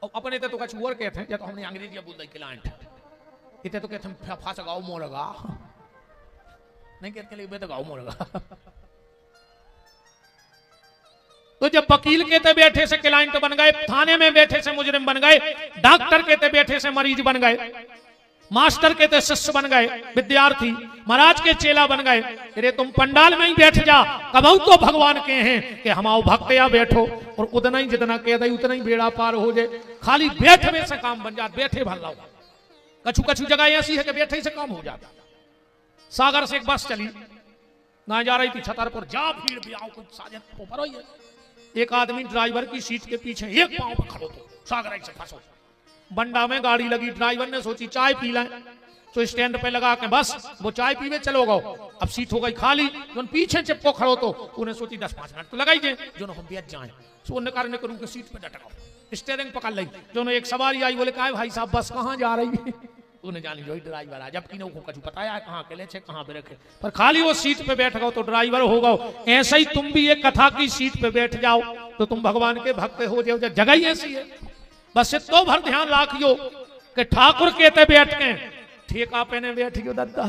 Speaker 1: अपने तो कुछ और कहते हैं, तो हमने अंग्रेजी बोल दी क्लाइंट, इतने तो कहते हैं फांस गाओ मोरगा, नहीं कहते लिए तो गाओ मोरगा। तो जब वकील के ते बैठे से क्लाइंट बन गए, थाने में बैठे से मुजरिम बन गए, डॉक्टर के ते बैठे से मरीज बन गए, मास्टर के ते शिष्य बन गए, विद्यार्थी महाराज के चेला बन गए, अरे तुम पंडाल में ही बैठ जा, कबहू तो भगवान के हैं कि हम आओ भक्त या बैठो, और उतना ही जितना कह दे उतना ही बेड़ा पार हो जाए। खाली बैठे से काम बन जाता, बैठे भल लाओ। कछु कछु जगह ऐसी है कि बैठे से काम हो जाता। सागर से एक बस चली, ना जा रही थी छतरपुर, जा भीड़ भी आओ कुछ साजन ऊपर हो, एक आदमी ड्राइवर की सीट के पीछे एक पांव पर खड़ो तो सागर से फंसो। बंडा में गाड़ी लगी, ड्राइवर ने सोची चाय पी लें, तो स्टैंड पे लगा के बस वो चाय पीवे चलो गो। अब सीट हो गई खाली, जो पीछे चिपको खड़ो तो उन्हें सोची 10-5 मिनट तो लगाई जाए, जो हम बैठ जाए, सो उन्हें कारण करूँ कि सीट पे डटकाओ, स्टेयरिंग पकड़ ली। जो एक सवारी आई, बोले कहा भाई साहब बस कहाँ जा रही है, उन्हें जानी जो ड्राइवर आ, जबकि ने कुछ बताया कहाँ के ले कहाँ पे रखे, पर खाली वो सीट पे बैठ गओ तो ड्राइवर हो गओ। ऐसे ही तुम भी एक कथा की सीट पे बैठ जाओ तो तुम भगवान के भक्त हो जाओ। जगह ही ऐसी है, बस तो भर ध्यान रखियो कि ठाकुर कहते बैठ के ठेका पे ने बैठियो दद्दा।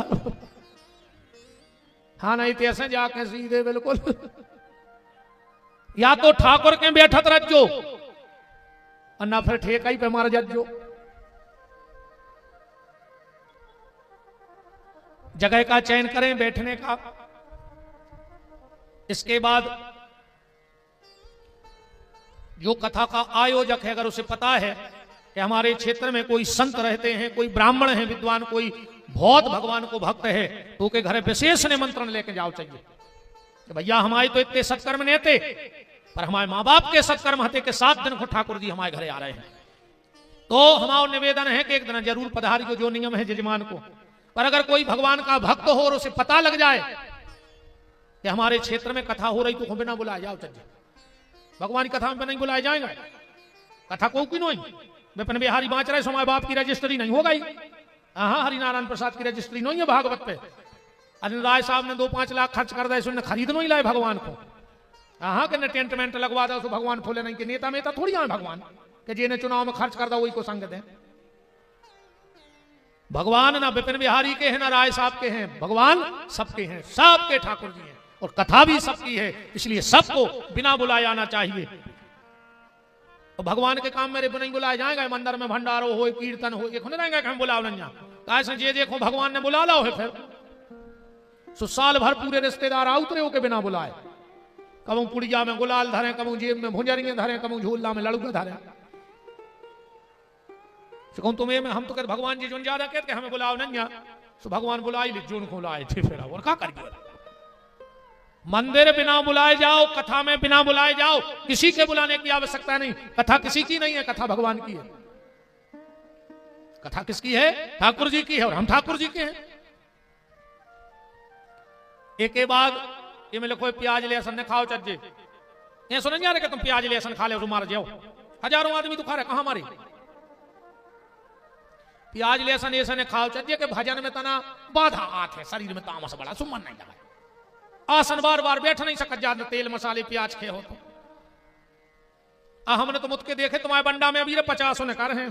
Speaker 1: हाँ नहीं तो ऐसे जाके सीधे बिल्कुल, या तो ठाकुर के बैठत रखो और ना फिर ठेका ही पे मार जाओ। जगह का चयन करें बैठने का। इसके बाद जो कथा का आयोजक है, अगर उसे पता है कि हमारे क्षेत्र में कोई संत रहते हैं, कोई ब्राह्मण है विद्वान, कोई बहुत भगवान को भक्त है, तो के घर विशेष निमंत्रण लेके जाओ चाहिए कि भैया हमारे तो इतने सत्कर्म नहीं थे, पर हमारे माँ बाप के सत्कर्म हते के 7 दिन को ठाकुर जी हमारे घरे आ रहे हैं, तो हमारा निवेदन है कि एक दिन जरूर पधारियो, जो नियम है जजमान को। पर अगर कोई भगवान का भक्त हो और उसे पता लग जाए कि हमारे क्षेत्र में कथा हो रही, तो बिना बुलाए जाओ चाहिए। भगवान की कथा में नहीं बुलाए जाएंगे, कथा को की नहीं, विपिन बिहारी बाँच रहे, हमारे बाप की रजिस्ट्री नहीं हो गई। हाँ, हरिनारायण प्रसाद की रजिस्ट्री नहीं है भागवत पे। अनिल राय साहब ने 2-5 लाख खर्च कर दिए, उसने खरीद नहीं लाए भगवान को। हाँ, कि टेंट मेंट लगवा दो तो भगवान फूले नहीं, कि नेता मेता थोड़ी आए भगवान कि जिन्हें चुनाव में खर्च कर दो वही को संग दें। भगवान ना विपिन बिहारी के हैं ना राय साहब के हैं, भगवान सबके हैं, सबके ठाकुर जी हैं, और कथा भी सबकी है, इसलिए सबको बिना बुलाए आना चाहिए। तो भगवान के काम मेरे नहीं बुलाए जाएंगे, मंदिर में भंडारो हो, कीर्तन हो, ये खुद रहेंगे कि हम बुलाओ नहीं। कैसे जे देखो भगवान ने बुला लो है, फिर साल भर पूरे रिश्तेदार उतरे हो के बिना बुलाए, कबू पुड़िया में गुलाल धरे, कबू जेब में भुंजरियां धरे, कबू झूला में लड़ुआ धरे। कहूँ तुम्हें में हम तो कहते भगवान जी जो ज्यादा कहते हमें बुलाओ नहीं, तो भगवान बुलाई ली जो उनको बुलाए थे, फिर और क्या करिए। मंदिर बिना बुलाए जाओ, कथा में बिना बुलाए जाओ, किसी के बुलाने की आवश्यकता नहीं। कथा किसी की नहीं है, कथा भगवान की है। कथा किसकी है? ठाकुर जी की है, और हम ठाकुर जी के हैं। एक के बाद ये में लिखो प्याज लहसुन ने खाओ चज्जे, ये सुन नहीं आ रहे कि तुम प्याज लहसुन खा ले और मार जाओ। हजारों आदमी तो खा रहे, कहां मारे? प्याज लहसुन ऐसा ने खाओ चज्जे के भजन में तना बाधा आत है, शरीर में तामस बड़ा, सुमन नहीं लगा, आसन बार बार बैठ नहीं सकत, ज्यादा तेल मसाले प्याज खे हो तो। हमने तो मुझके देखे तुम्हारे बंडा में अभी 50 ने कर हैं,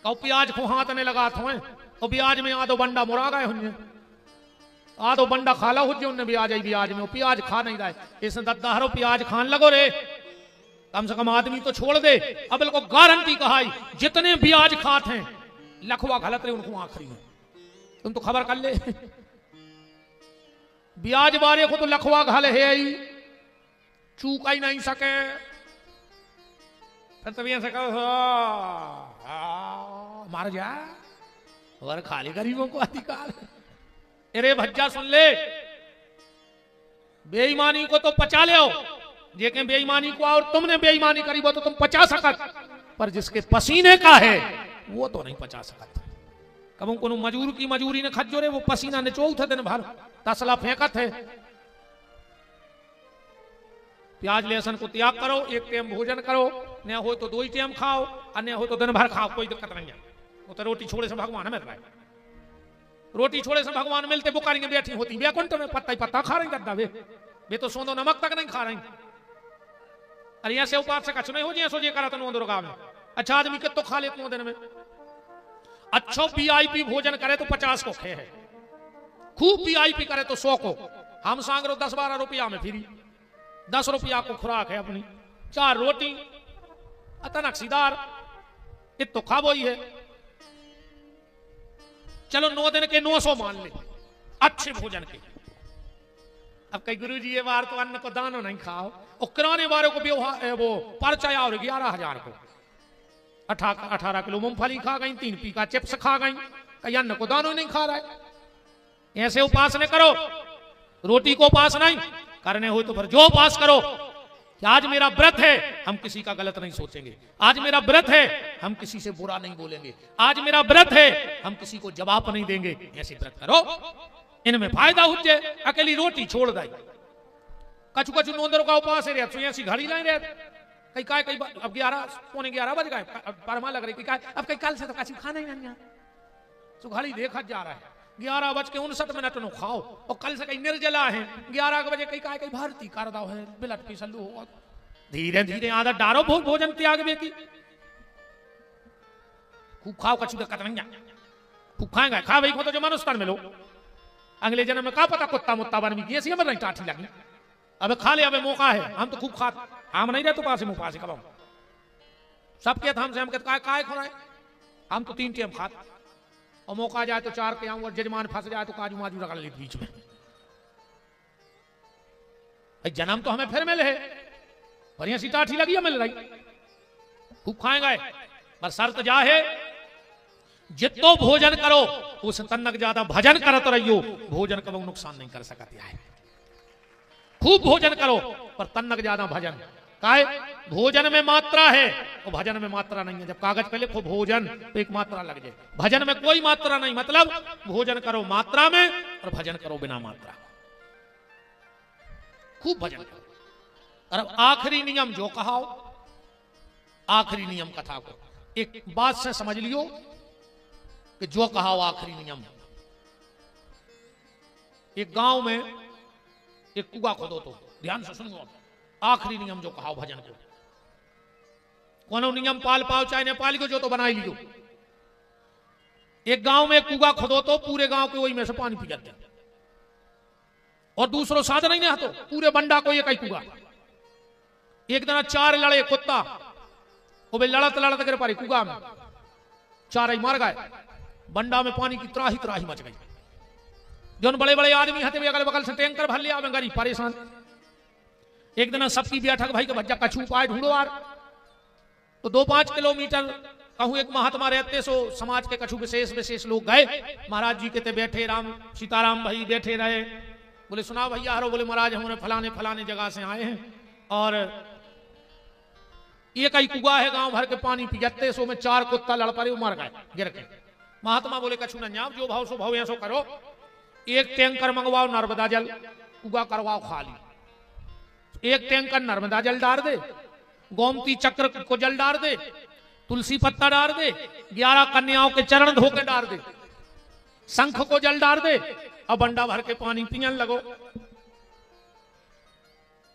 Speaker 1: कहो प्याज को हाथ ने लगा थो, और ब्याज में आधो बंडा मुरा गए होंगे, आधो बंडा खाला हो उन्हें ब्याज आई, ब्याज में प्याज खा नहीं रहे, इस दद्दाहरो प्याज खान लगो रे, कम से कम आदमी तो छोड़ दे। अब को गारंटी कहा जितने ब्याज खाते हैं लखवा गलत रहे उनको आखिरी में तुम तो खबर कर ले। ब्याज बारे को तो लखवा घल है ही, चूका ही नहीं सके। फिर तभी ऐसे कहो मार जा और खाली गरीबों को अधिकार। अरे भज्जा सुन ले, बेईमानी को तो पचा ले, जेके बेईमानी को और तुमने बेईमानी करी वो तो तुम पचा सकत, पर जिसके पसीने का है वो तो नहीं पचा सकत। कब को मजूर की मजूरी ने खजोरे वो पसीना निचोऊ थे दिन भर, तसला फेंकत है। प्याज लहसुन को त्याग करो, एक टाइम भोजन करो, न हो तो 2 टाइम खाओ, अन्य हो तो दिन भर खाओ, कोई दिक्कत नहीं है। वो तो रोटी छोड़े से भगवान मिल रहा है, रोटी छोड़े से भगवान मिलते बुकारी में बैठी होती बैकुंठ में पत्ता ही पत्ता खा रही गद्दा वे तो सोंदो नमक तक नहीं खा रही। अरे ऐसे उपास से कछ नहीं हो जाए सोचे करा तो दुर्गा में। अच्छा आदमी के तो खा लेते दिन में, अच्छो वीआईपी भोजन करे तो 50 को खे है, खूब वीआईपी करे तो 100 को। हम सांग रो 10-12 रुपया में फ्री, 10 रुपया को खुराक है अपनी, 4 रोटी अतनकसीदार इत तो खाबो ही है। चलो 9 दिन के 900 मान ले अच्छे भोजन के। अब कई गुरु जी ये बार तो अन्न को दानो नहीं खाओ, और किराने वालों को व्यवहार वो पर्चा और 11,000 को 18 किलो मूंगफली खा गई, 3 पीका चिप्स खा गई, कई अन्न को दानो नहीं खा रहा है। ऐसे उपास न करो, रोटी को उपास नहीं करने हो तो फिर जो उपास करो कि आज मेरा व्रत है, हम किसी का गलत नहीं सोचेंगे, आज मेरा व्रत है हम किसी से बुरा नहीं बोलेंगे, आज मेरा व्रत है हम किसी को जवाब नहीं देंगे। ऐसे व्रत करो, इनमें फायदा हो जाए। अकेली रोटी छोड़ दे, कछु कछु नोंदर का उपास है, ऐसी घड़ी लाइन रहे कई काय कई अब 11-11 बज गए, परमा लग रही काय अब कई कल से तो कछु खाना ही नहीं, तो घड़ी देखा जा रहा है 11:59 नो खाओ, और कल से कई निर्जला है 11 बजे कई काय कई भारती कर दो है बिलट की सल्लू हो। धीरे धीरे आदत डारो भोजन त्याग बे की, खूब खाओ कछु दिक्कत नहीं, खूब खाएंगे खा भाई को तो जो मनुष्य मिलो, अगले जन्म में का पता कुत्ता मुत्ता बन भी ऐसी हमें नहीं टाठी लगी। अब खा ले, अब मौका है, हम तो खूब खा, हम नहीं रहे तो पास मुंह पास कब सबके हम से हम कहते काय खुराए, हम तो 3 टाइम खाते, और मौका जाए तो 4 के आऊं, और जजमान फंस जाए तो काजू माजू रगड़ ले बीच में। भाई जन्म तो हमें फिर मिले है, बढ़िया सी टाठी लगी है मिल रही, खूब खाएंगे, पर शर्त जा है जितो भोजन करो उस तन्नक ज्यादा भजन करत रहियो, भोजन कब नुकसान नहीं कर सकती है। खूब भोजन करो पर तन्नक ज्यादा भजन काहे, भोजन में मात्रा है और भजन में मात्रा नहीं है। जब कागज पे लिखो भोजन तो एक मात्रा लग जाए, भजन में कोई मात्रा नहीं, मतलब भोजन करो मात्रा में और भजन करो बिना मात्रा, खूब भजन करो। और आखिरी नियम जो कहा, आखिरी नियम कथा को एक बात से समझ लियो कि जो कहा आखिरी नियम, एक गांव में एक कुआं खोदो, तो ध्यान से सुनो, आखिरी नियम जो कहा भजन को, कोनो नियम पाल पाओ चाहे नेपाली को जो तो बनाई लियो। एक गांव में एक कुआं खोदो तो पूरे गांव के वही में से पानी पी जाते हैं, और दूसरों साधन ही नहीं तो पूरे बंडा को एक ही कुआं। एक दिन 4 लड़े कुत्ता, वो भी लड़त लड़त गिर पड़े कुआं में, 4 ही मार गए, बंडा में पानी की त्राही त्राही मच गई। जो बड़े बड़े आदमी हते अगल बगल से टैंकर भर लिया, गरीब परेशान। एक दिन सबकी बैठक भाई के भज्जा कछु उपाय ढूंढो यार, तो 2-5 किलोमीटर कहूं एक महात्मा रहते, सो समाज के कछु विशेष लोग गए महाराज जी के ते बैठे, राम सीताराम भाई बैठे रहे, बोले सुना भैया हरो, बोले महाराज हमने फलाने जगह से आए हैं, और एक ही कुआं है गांव भर के पानी पी जाते, सो में 4 कुत्ता लड़ पड़े, मर गए गिर के। महात्मा बोले कछु न जाओ, जो भाव सो भाव ऐसो करो, एक टैंकर मंगवाओ नर्मदा जल, कुआं करवाओ खाली, एक टैंकर नर्मदा जल डाल दे, गोमती चक्र को जल डाल दे, तुलसी पत्ता डाल दे, 11 कन्याओं के चरण धो के डाल दे, शंख को जल डाल दे, और बंडा भर के पानी पियन लगो।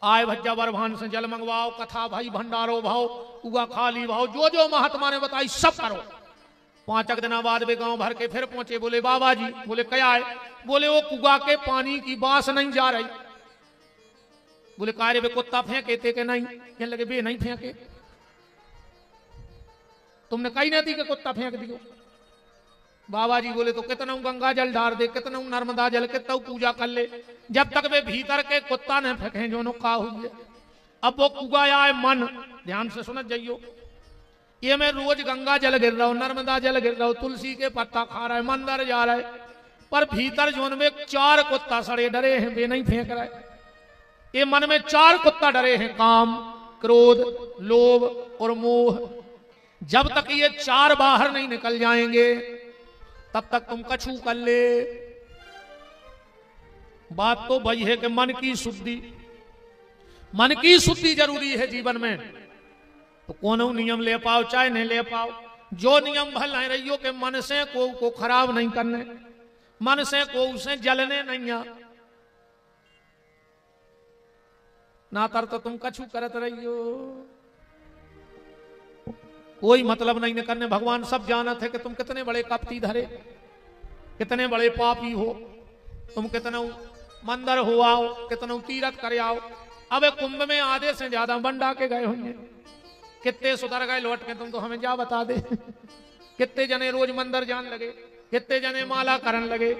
Speaker 1: आय भज्जा बरभान से जल मंगवाओ, कथा भाई भंडारो भाव, कुआं खाली भाव, जो जो महात्मा ने बताई सब करो। 5 दिन बाद वे गांव भर के फिर पहुंचे, बोले बाबा जी, बोले क्या है, बोले वो कुआं के पानी की बास नहीं जा रही, बोले कार्य वे कुत्ता फेंके थे के नहीं, कहने लगे बे नहीं फेंके, तुमने कही नहीं थी कि कुत्ता फेंक दियो। बाबा जी बोले तो कितना गंगा जल डाल दे, कितना नर्मदा जल, कितना पूजा कर ले, जब तक वे भीतर के कुत्ता न फेंके जो का हुई है। अब वो कुगाया है मन, ध्यान से सुन जाइयो, ये मैं रोज गंगा जल गिर रहा हूं, नर्मदा जल गिर रहा हूं, तुलसी के पत्ता खा रहा है, मंदिर जा रहा है, पर भीतर जोन में 4 कुत्ता सड़े डरे हैं, वे नहीं फेंक रहा है। ये मन में 4 कुत्ता डरे हैं, काम, क्रोध, लोभ और मोह। जब तक ये 4 बाहर नहीं निकल जाएंगे तब तक तुम कछु कर ले। बात तो वही है कि मन की शुद्धि जरूरी है जीवन में। तो कोनो नियम ले पाओ चाहे नहीं ले पाओ, जो नियम भल नहीं रहियो कि मन से को खराब नहीं करने, मन से को उसे जलने नहीं आ, ना तर तो तुम कछु करत रहियो, कोई मतलब नहीं करने। भगवान सब जानत है कि तुम कितने बड़े कपटी धरे, कितने बड़े पापी हो, तुम कितना मंदिर हो आओ, कितना तीरथ करे आओ। अब कुंभ में आधे से ज्यादा बंडा के गए होंगे, कितने सुधर गए लौट के, तुम तो हमें जा बता दे। कितने जने रोज मंदिर जान लगे, कितने जने माला करन लगे।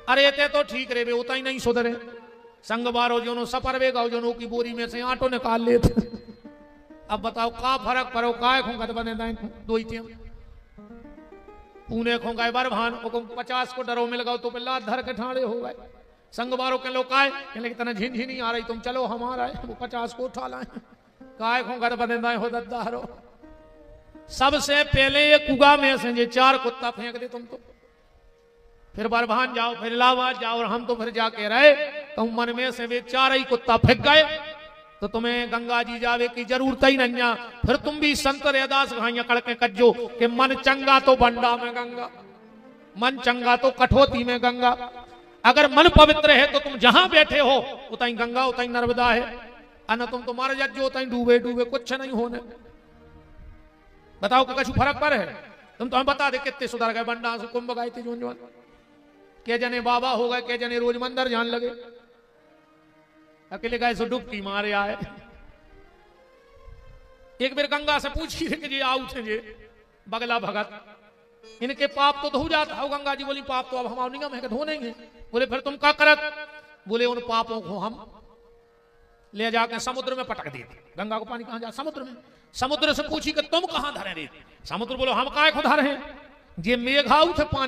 Speaker 1: अरे ते तो ठीक रे, वे उतना ही नहीं सुधरे। संग बारो जोनो सफर वे गाओ जोनो की बोरी में से आटो निकाल लेते। अब बताओ का फर्क पड़ो, काय खूंगा तो बने दाएं दो ही टियम पूने खूंगा बार भान को 50 को डरो मिल गओ तो पिल्ला धर के ठाड़े हो गए। संग बारो के लो काय कहले कि तना झिनझिनी आ रही, तुम चलो हमारा है, वो 50 को उठा लाए, काय खूंगा तो बने दाएं हो दद्दारो। सबसे पहले ये कुगा में से ये 4 कुत्ता फेंक दे तुम तो, फिर बरभान जाओ, फिर इलाहाबाद जाओ, और हम तो फिर जाके रहे तो मन में से वे 4 ही कुत्ता फेंक गए तो तुम्हें गंगा जी जावे की जरूरत ही नहीं है। फिर तुम भी संत रैदास घाइया कड़के कज्जो कि मन चंगा तो बंडा में गंगा, मन चंगा तो कठोती में गंगा। अगर मन पवित्र है तो तुम जहां बैठे हो उतई गंगा उतई नर्मदा है, अन तुम तो मर जाओ उतई डूबे डूबे कुछ नहीं होने। बताओ कि कछु फर्क पर है? तुम तो हम बता दे कितने सुधर गए, बंडा से कुंभ गए थे जोन, के जने बाबा हो गए, के जने रोज मंदिर जान लगे, अकेले गए सो डुबकी मारे आए। एक बार गंगा से पूछी थे कि जी आओ थे जे बगला भगत, इनके पाप तो धो जाता हो। गंगा जी बोली पाप तो अब हमारे नियम है कि धो नहीं है। बोले फिर तुम क्या करत? बोले उन पापों को हम ले जाकर समुद्र में पटक देते। गंगा को पानी कहां जा? समुद्र में। समुद्र से पूछी कि तुम कहां धरे रे? समुद्र बोलो हम काय को धरे हैं, जे मेघाऊ थे पानी